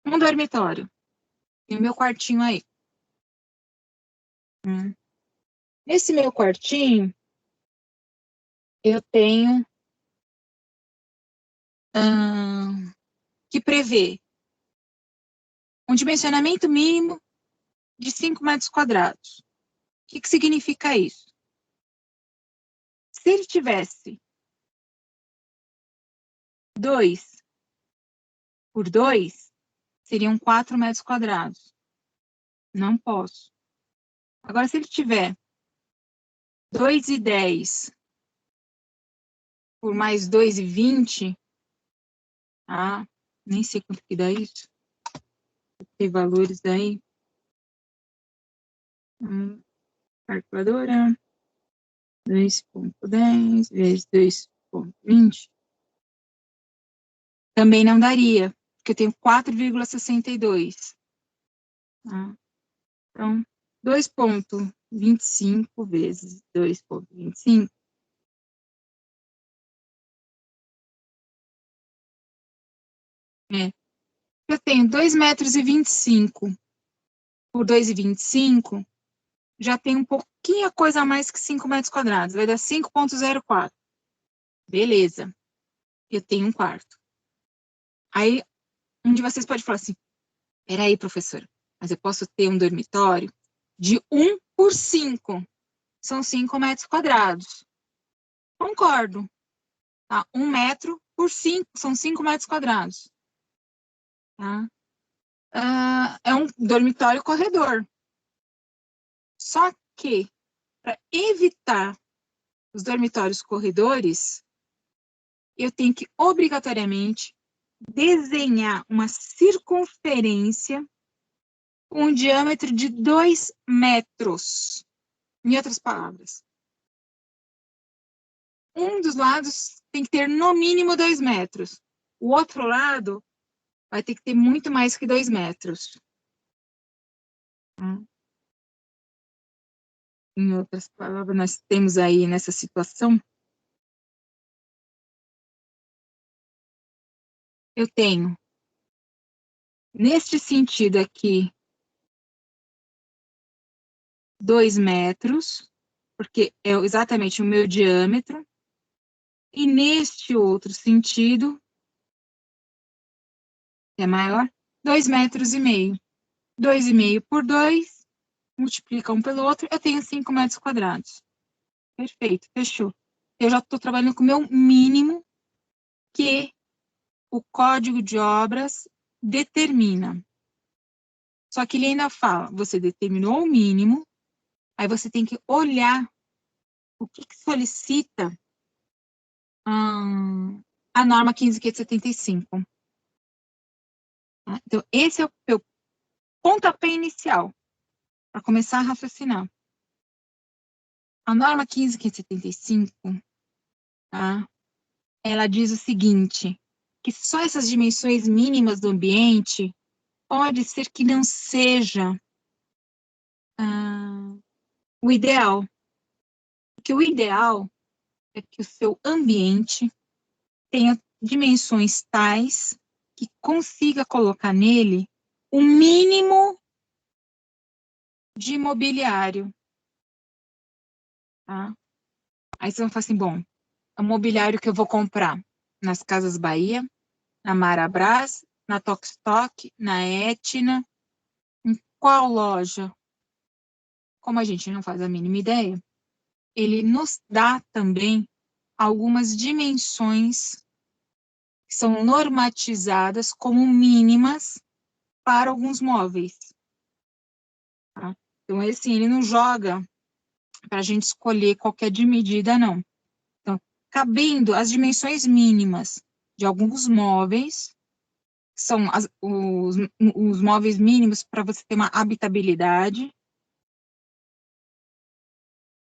Um dormitório. Tem o meu quartinho aí. Nesse meu quartinho, eu tenho que prever um dimensionamento mínimo de 5 metros quadrados. O que significa isso? Se ele tivesse 2 por 2, seriam 4 metros quadrados. Não posso. Agora, se ele tiver 2,10 por mais 2,20, ah, nem sei quanto que dá isso. Tem valores daí. Calculadora. 2,10 vezes 2,20. Também não daria, porque eu tenho 4,62. Tá? Então, 2,25 vezes 2,25. Eu tenho 2,25 metros por 2,25, já tem um pouquinho a coisa a mais que 5 metros quadrados, vai dar 5,04. Beleza, eu tenho um quarto. Aí, um de vocês pode falar assim, peraí, professora, mas eu posso ter um dormitório de 1 por 5, são 5 metros quadrados. Concordo. Tá? 1 metro por 5, são 5 metros quadrados. Tá? É um dormitório corredor. Só que, para evitar os dormitórios corredores, eu tenho que, obrigatoriamente, desenhar uma circunferência com um diâmetro de 2 metros. Em outras palavras, um dos lados tem que ter, no mínimo, 2 metros. O outro lado vai ter que ter muito mais que 2 metros. Em outras palavras, nós temos aí nessa situação, eu tenho, neste sentido aqui, 2 metros, porque é exatamente o meu diâmetro, e neste outro sentido, que é maior, 2,5 metros. 2,5 por 2, multiplica um pelo outro, eu tenho 5 metros quadrados. Perfeito, fechou. eu já estou trabalhando com o meu mínimo que o Código de Obras determina. Só que ele ainda fala, você determinou o mínimo, aí você tem que olhar o que solicita a norma 15.575. Então, esse é o meu pontapé inicial, para começar a raciocinar. A norma 15.575, tá? Ela diz o seguinte, que só essas dimensões mínimas do ambiente pode ser que não seja o ideal. Porque o ideal é que o seu ambiente tenha dimensões tais que consiga colocar nele o mínimo de mobiliário. Tá? Aí você vai falar assim, bom, é o mobiliário que eu vou comprar nas Casas Bahia, na Marabras, na Tokstok, na Etna, em qual loja? Como a gente não faz a mínima ideia, ele nos dá também algumas dimensões que são normatizadas como mínimas para alguns móveis. Tá? Então, assim, ele não joga para a gente escolher qualquer de medida, não. Então, cabendo as dimensões mínimas de alguns móveis, que são os móveis mínimos para você ter uma habitabilidade,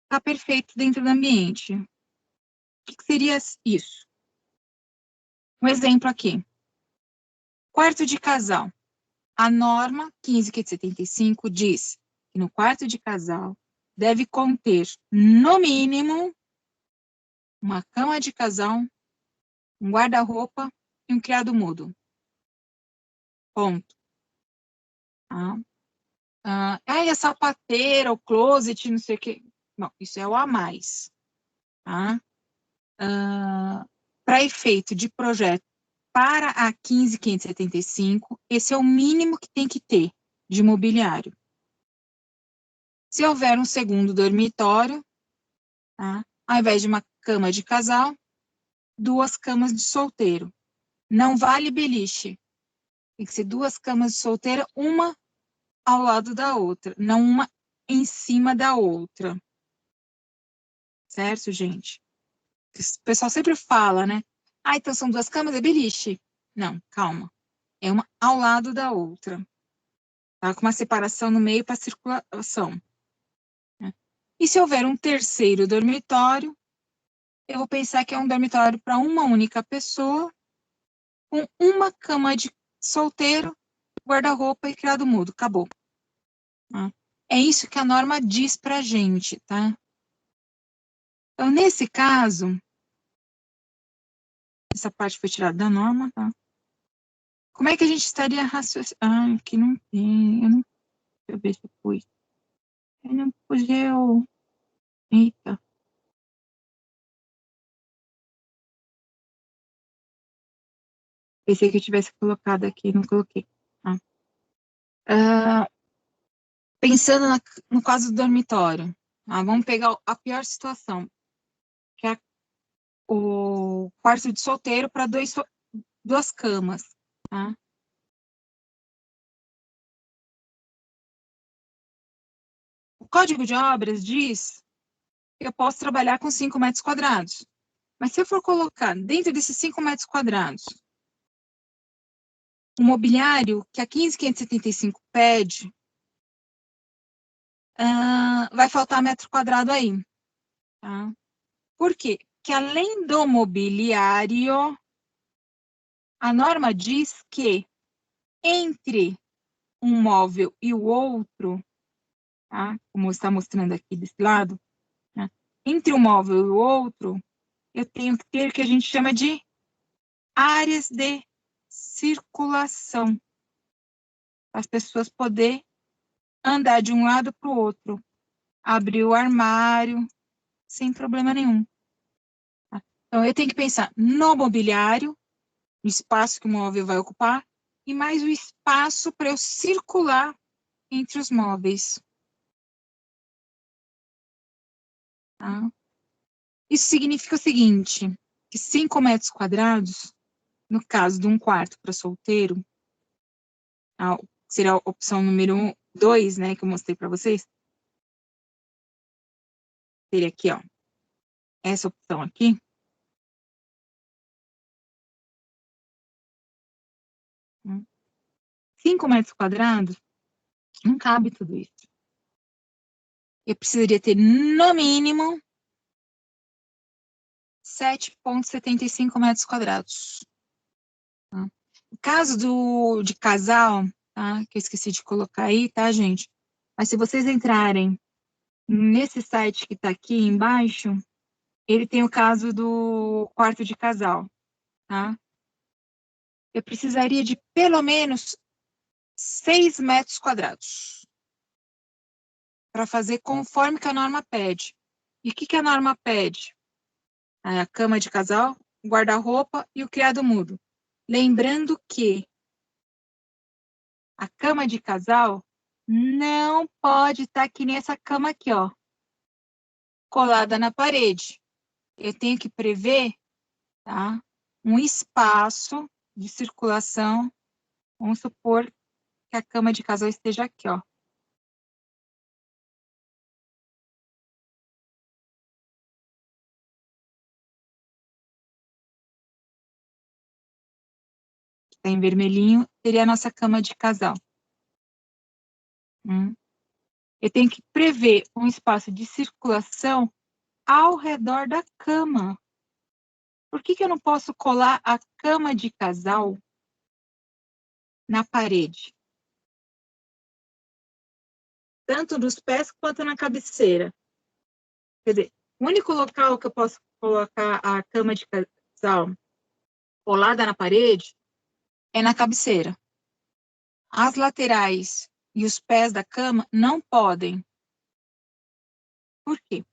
está perfeito dentro do ambiente. O que seria isso? Um exemplo aqui. Quarto de casal. A norma 15.575 diz que no quarto de casal deve conter, no mínimo, uma cama de casal, um guarda-roupa e um criado mudo. Ponto. Tá? E a sapateira, o closet, não sei o quê. Bom, isso é o a mais. Tá? Para efeito de projeto para a 15.575, esse é o mínimo que tem que ter de mobiliário. Se houver um segundo dormitório, tá? Ao invés de uma cama de casal, 2 camas de solteiro. Não vale beliche. Tem que ser 2 camas de solteira, uma ao lado da outra, não uma em cima da outra. Certo, gente? O pessoal sempre fala, né? Então são 2 camas, é beliche. Não, calma. É uma ao lado da outra. Tá? Com uma separação no meio para circulação. Né? E se houver um terceiro dormitório, eu vou pensar que é um dormitório para uma única pessoa, com uma cama de solteiro, guarda-roupa e criado mudo. Acabou. Tá? É isso que a norma diz para a gente, tá? Então, nesse caso, essa parte foi tirada da norma, tá? Como é que a gente estaria raciocinando? Aqui não tem. Deixa eu ver se eu pus. Eu não pus eu. Eita. Pensei que eu tivesse colocado aqui, não coloquei. Pensando no caso do dormitório, vamos pegar a pior situação, que é o quarto de solteiro para 2 camas. Tá? O Código de Obras diz que eu posso trabalhar com 5 metros quadrados. Mas se eu for colocar dentro desses 5 metros quadrados o mobiliário que a 15.575 pede, vai faltar metro quadrado aí. Tá? Por quê? Porque além do mobiliário, a norma diz que entre um móvel e o outro, tá? Como está mostrando aqui desse lado, né? Entre um móvel e o outro, eu tenho que ter o que a gente chama de áreas de circulação, para as pessoas poderem andar de um lado para o outro, abrir o armário, sem problema nenhum. Tá? Então, eu tenho que pensar no mobiliário, no espaço que o móvel vai ocupar, e mais o espaço para eu circular entre os móveis. Tá? Isso significa o seguinte, que 5 metros quadrados, no caso de um quarto para solteiro, seria a opção número 2, né, que eu mostrei para vocês. Seria aqui, ó. Essa opção aqui. Hum. 5 metros quadrados, não cabe tudo isso. Eu precisaria ter, no mínimo, 7,75 metros quadrados. Tá? No caso de casal, tá? Que eu esqueci de colocar aí, tá, gente? Mas se vocês entrarem nesse site que está aqui embaixo, ele tem o caso do quarto de casal, tá? Eu precisaria de pelo menos 6 metros quadrados para fazer conforme que a norma pede. E o que a norma pede? A cama de casal, o guarda-roupa e o criado mudo. Lembrando que a cama de casal não pode estar que nem essa cama aqui, ó, colada na parede. Eu tenho que prever, tá, um espaço de circulação. Vamos supor que a cama de casal esteja aqui, ó. Está em vermelhinho, seria a nossa cama de casal. Eu tenho que prever um espaço de circulação ao redor da cama. Por que eu não posso colar a cama de casal na parede? Tanto nos pés quanto na cabeceira. Quer dizer, o único local que eu posso colocar a cama de casal colada na parede é na cabeceira. As laterais e os pés da cama não podem. Por quê?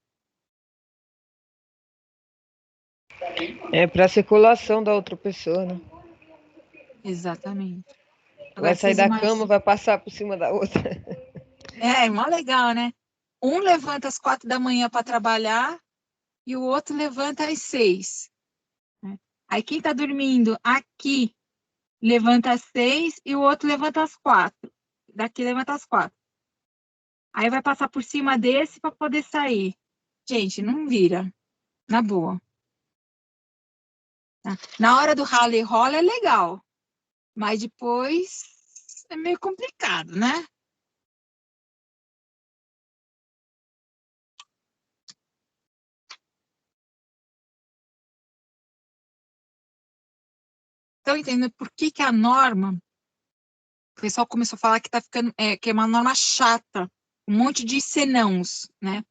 É para circulação da outra pessoa, né? Exatamente. Vai sair da cama, vai passar por cima da outra. É mó legal, né? Um levanta às 4 da manhã para trabalhar e o outro levanta às 6. Aí quem está dormindo aqui levanta às 6 e o outro levanta às 4. Daqui levanta às 4. Aí vai passar por cima desse para poder sair. Gente, não vira. Na boa. Na hora do rala e rola é legal. Mas depois é meio complicado, né? Estão entendendo por que a norma, o pessoal começou a falar que tá ficando, que é uma norma chata, um monte de senãos, né?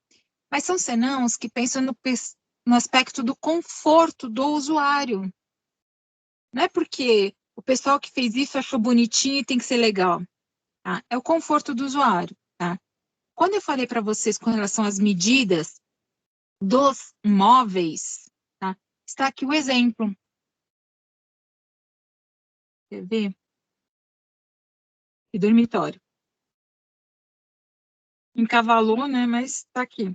Mas são senãos que pensam no aspecto do conforto do usuário. Não é porque o pessoal que fez isso achou bonitinho e tem que ser legal. Tá? É o conforto do usuário. Tá? Quando eu falei para vocês com relação às medidas dos móveis, tá? Está aqui o exemplo. Quer ver? E dormitório. Encavalou, né? Mas está aqui.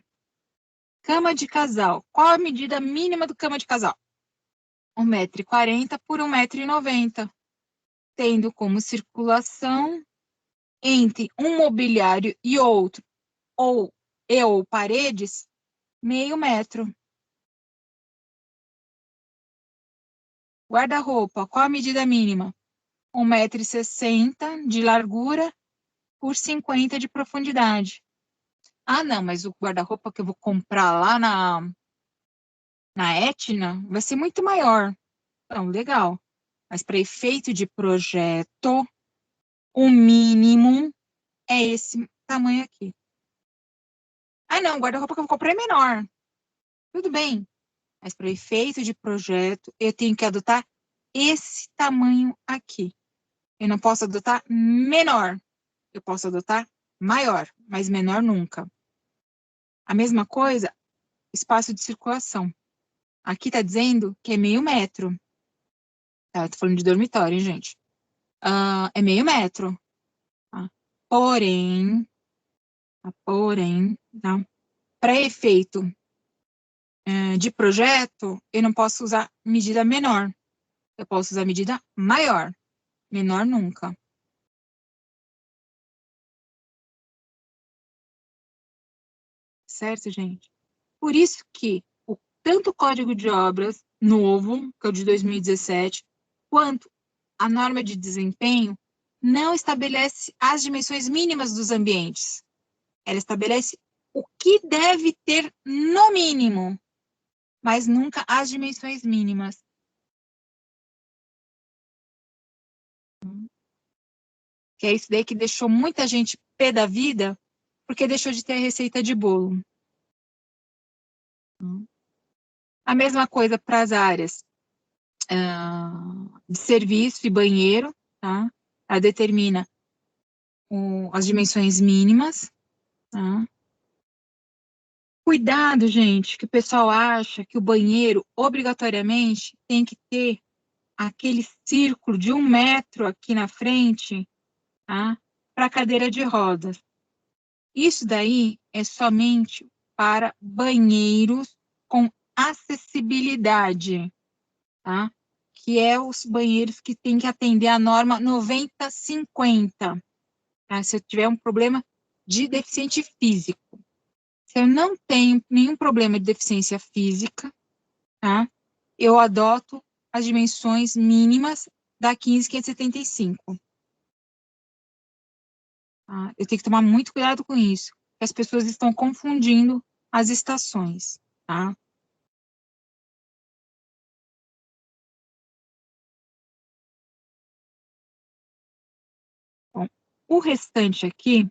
Cama de casal. Qual a medida mínima do cama de casal? 1,40 m por 1,90 m. Tendo como circulação entre um mobiliário e outro, ou paredes, 0,5 metro. Guarda-roupa, qual a medida mínima? 1,60 m de largura por 50 m de profundidade. Ah, não, mas o guarda-roupa que eu vou comprar lá na Etna vai ser muito maior. Então, legal. Mas para efeito de projeto, o mínimo é esse tamanho aqui. Ah, não, o guarda-roupa que eu vou comprar é menor. Tudo bem. Mas para efeito de projeto, eu tenho que adotar esse tamanho aqui. Eu não posso adotar menor. Eu posso adotar maior, mas menor nunca. A mesma coisa, espaço de circulação. Aqui está dizendo que é 0,5 metro. Tá, eu tô falando de dormitório, hein, gente? É 0,5 metro. Tá? Porém, tá? Para efeito de projeto, eu não posso usar medida menor. Eu posso usar medida maior. Menor nunca. Certo, gente? Por isso que tanto o Código de Obras novo, que é o de 2017, quanto a norma de desempenho, não estabelece as dimensões mínimas dos ambientes. Ela estabelece o que deve ter no mínimo, mas nunca as dimensões mínimas. Que é isso daí que deixou muita gente pé da vida, porque deixou de ter a receita de bolo. A mesma coisa para as áreas de serviço e banheiro, tá? Ela determina as dimensões mínimas, tá? Cuidado, gente, que o pessoal acha que o banheiro obrigatoriamente tem que ter aquele círculo de 1 metro aqui na frente, tá? Para cadeira de rodas. Isso daí é somente para banheiros com acessibilidade, tá? Que é os banheiros que tem que atender a norma 90/50, tá? Se eu tiver um problema de deficiente físico. Se eu não tenho nenhum problema de deficiência física, tá? Eu adoto as dimensões mínimas da 15.575. Tá? Eu tenho que tomar muito cuidado com isso, porque as pessoas estão confundindo as estações, tá? Bom, o restante aqui,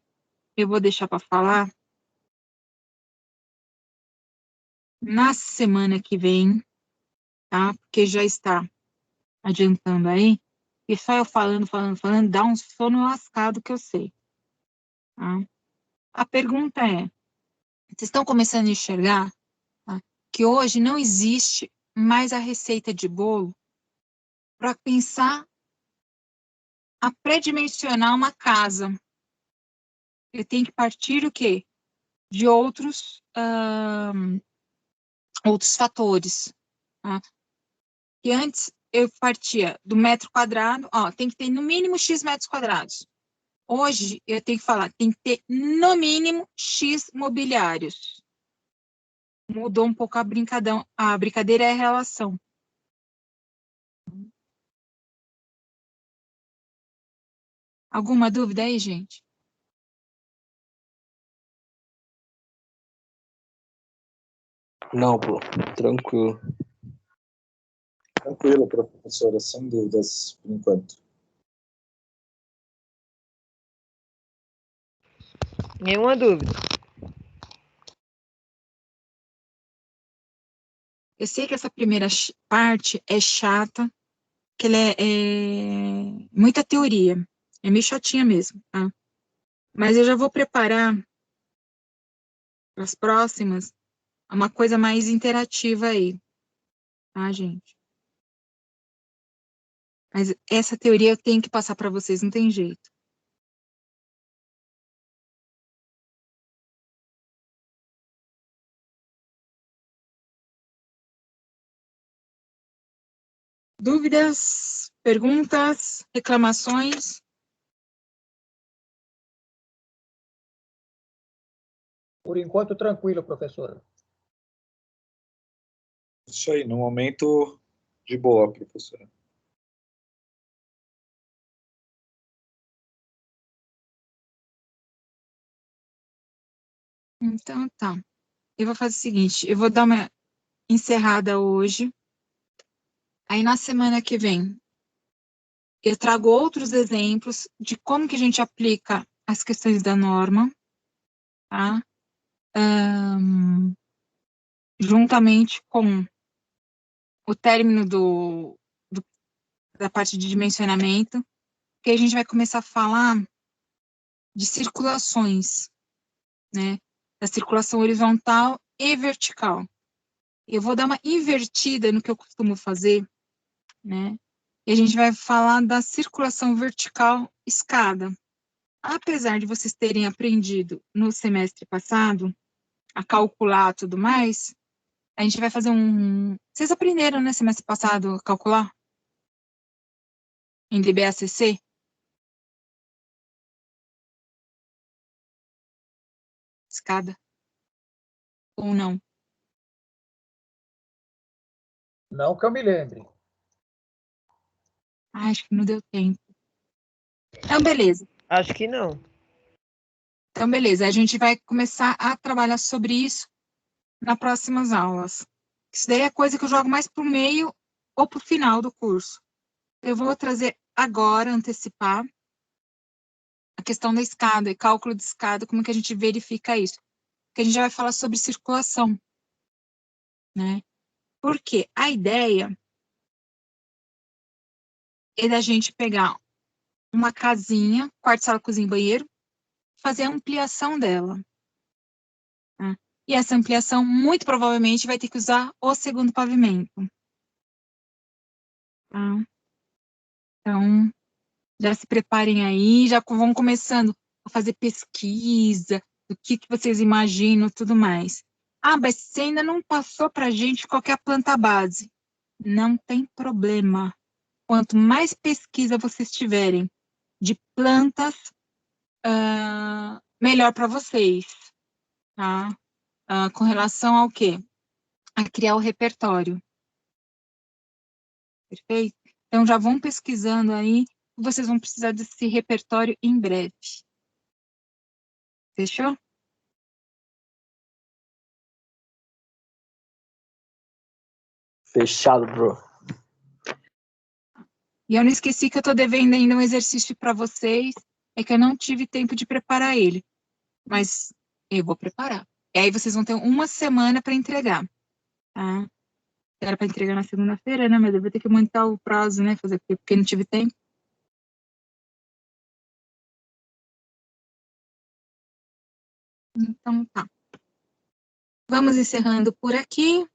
eu vou deixar para falar na semana que vem, tá? Porque já está adiantando aí, e só eu falando, dá um sono lascado que eu sei, tá? A pergunta é, vocês estão começando a enxergar, tá, que hoje não existe mais a receita de bolo para pensar a pré-dimensionar uma casa. Ele tem que partir o quê? De outros fatores. Tá? E antes eu partia do metro quadrado, tem que ter no mínimo X metros quadrados. Hoje eu tenho que falar, tem que ter no mínimo X mobiliários. Mudou um pouco a brincadeira é a relação. Alguma dúvida aí, gente? Não, pô, tranquilo. Tranquilo, professora, sem dúvidas, por enquanto. Nenhuma dúvida. Eu sei que essa primeira parte é chata, que ela é muita teoria. É meio chatinha mesmo, tá? Mas eu já vou preparar para as próximas uma coisa mais interativa aí, tá, gente? Mas essa teoria eu tenho que passar para vocês, não tem jeito. Dúvidas, perguntas, reclamações? Por enquanto, tranquilo, professora. Isso aí, no momento, de boa, professora. Então, tá. Eu vou fazer o seguinte, eu vou dar uma encerrada hoje. Aí, na semana que vem, eu trago outros exemplos de como que a gente aplica as questões da norma, tá? Juntamente com o término da parte de dimensionamento, que a gente vai começar a falar de circulações, né? Da circulação horizontal e vertical. Eu vou dar uma invertida no que eu costumo fazer, né? E a gente vai falar da circulação vertical escada. Apesar de vocês terem aprendido no semestre passado a calcular tudo mais, A gente vai fazer Vocês aprenderam, né, semestre passado, a calcular? Em DBACC? Escada? Ou não? Não que eu me lembre. Acho que não deu tempo. Então, beleza. Acho que não. Então, beleza. A gente vai começar a trabalhar sobre isso nas próximas aulas. Isso daí é coisa que eu jogo mais pro meio ou pro final do curso. Eu vou trazer agora, antecipar, a questão da escada e cálculo de escada, como que a gente verifica isso. Porque a gente já vai falar sobre circulação, né? Porque a ideia é da gente pegar uma casinha, quarto, sala, cozinha e banheiro, fazer a ampliação dela. Tá? E essa ampliação, muito provavelmente, vai ter que usar o segundo pavimento. Tá? Então, já se preparem aí, já vão começando a fazer pesquisa, do que vocês imaginam, tudo mais. Ah, mas você ainda não passou para a gente qual que é a planta base. Não tem problema. Quanto mais pesquisa vocês tiverem de plantas, melhor para vocês, tá? Com relação ao quê? A criar o repertório. Perfeito? Então, já vão pesquisando aí, vocês vão precisar desse repertório em breve. Fechou? Fechado, bro. E eu não esqueci que eu estou devendo ainda um exercício para vocês, é que eu não tive tempo de preparar ele, mas eu vou preparar. E aí vocês vão ter uma semana para entregar, tá? Era para entregar na segunda-feira, né? Mas eu vou ter que aumentar o prazo, né? Fazer porque não tive tempo. Então tá. Vamos encerrando por aqui.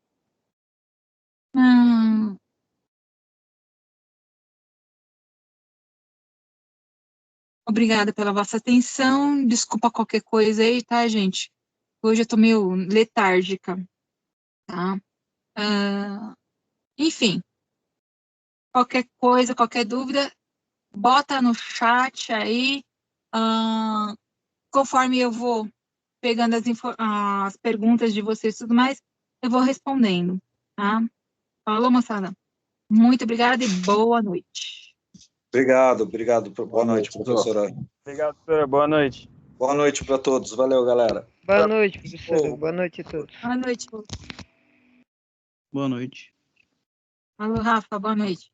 Obrigada pela vossa atenção. Desculpa qualquer coisa aí, tá, gente? Hoje eu tô meio letárgica, tá? Enfim, qualquer coisa, qualquer dúvida, bota no chat aí. Conforme eu vou pegando as perguntas de vocês e tudo mais, eu vou respondendo, tá? Falou, moçada. Muito obrigada e boa noite. Obrigado. Boa noite, professora. Obrigado, professora. Boa noite. Boa noite para todos. Valeu, galera. Boa noite, professora. Boa noite a todos. Boa noite. Boa noite. Alô, Rafa, boa noite.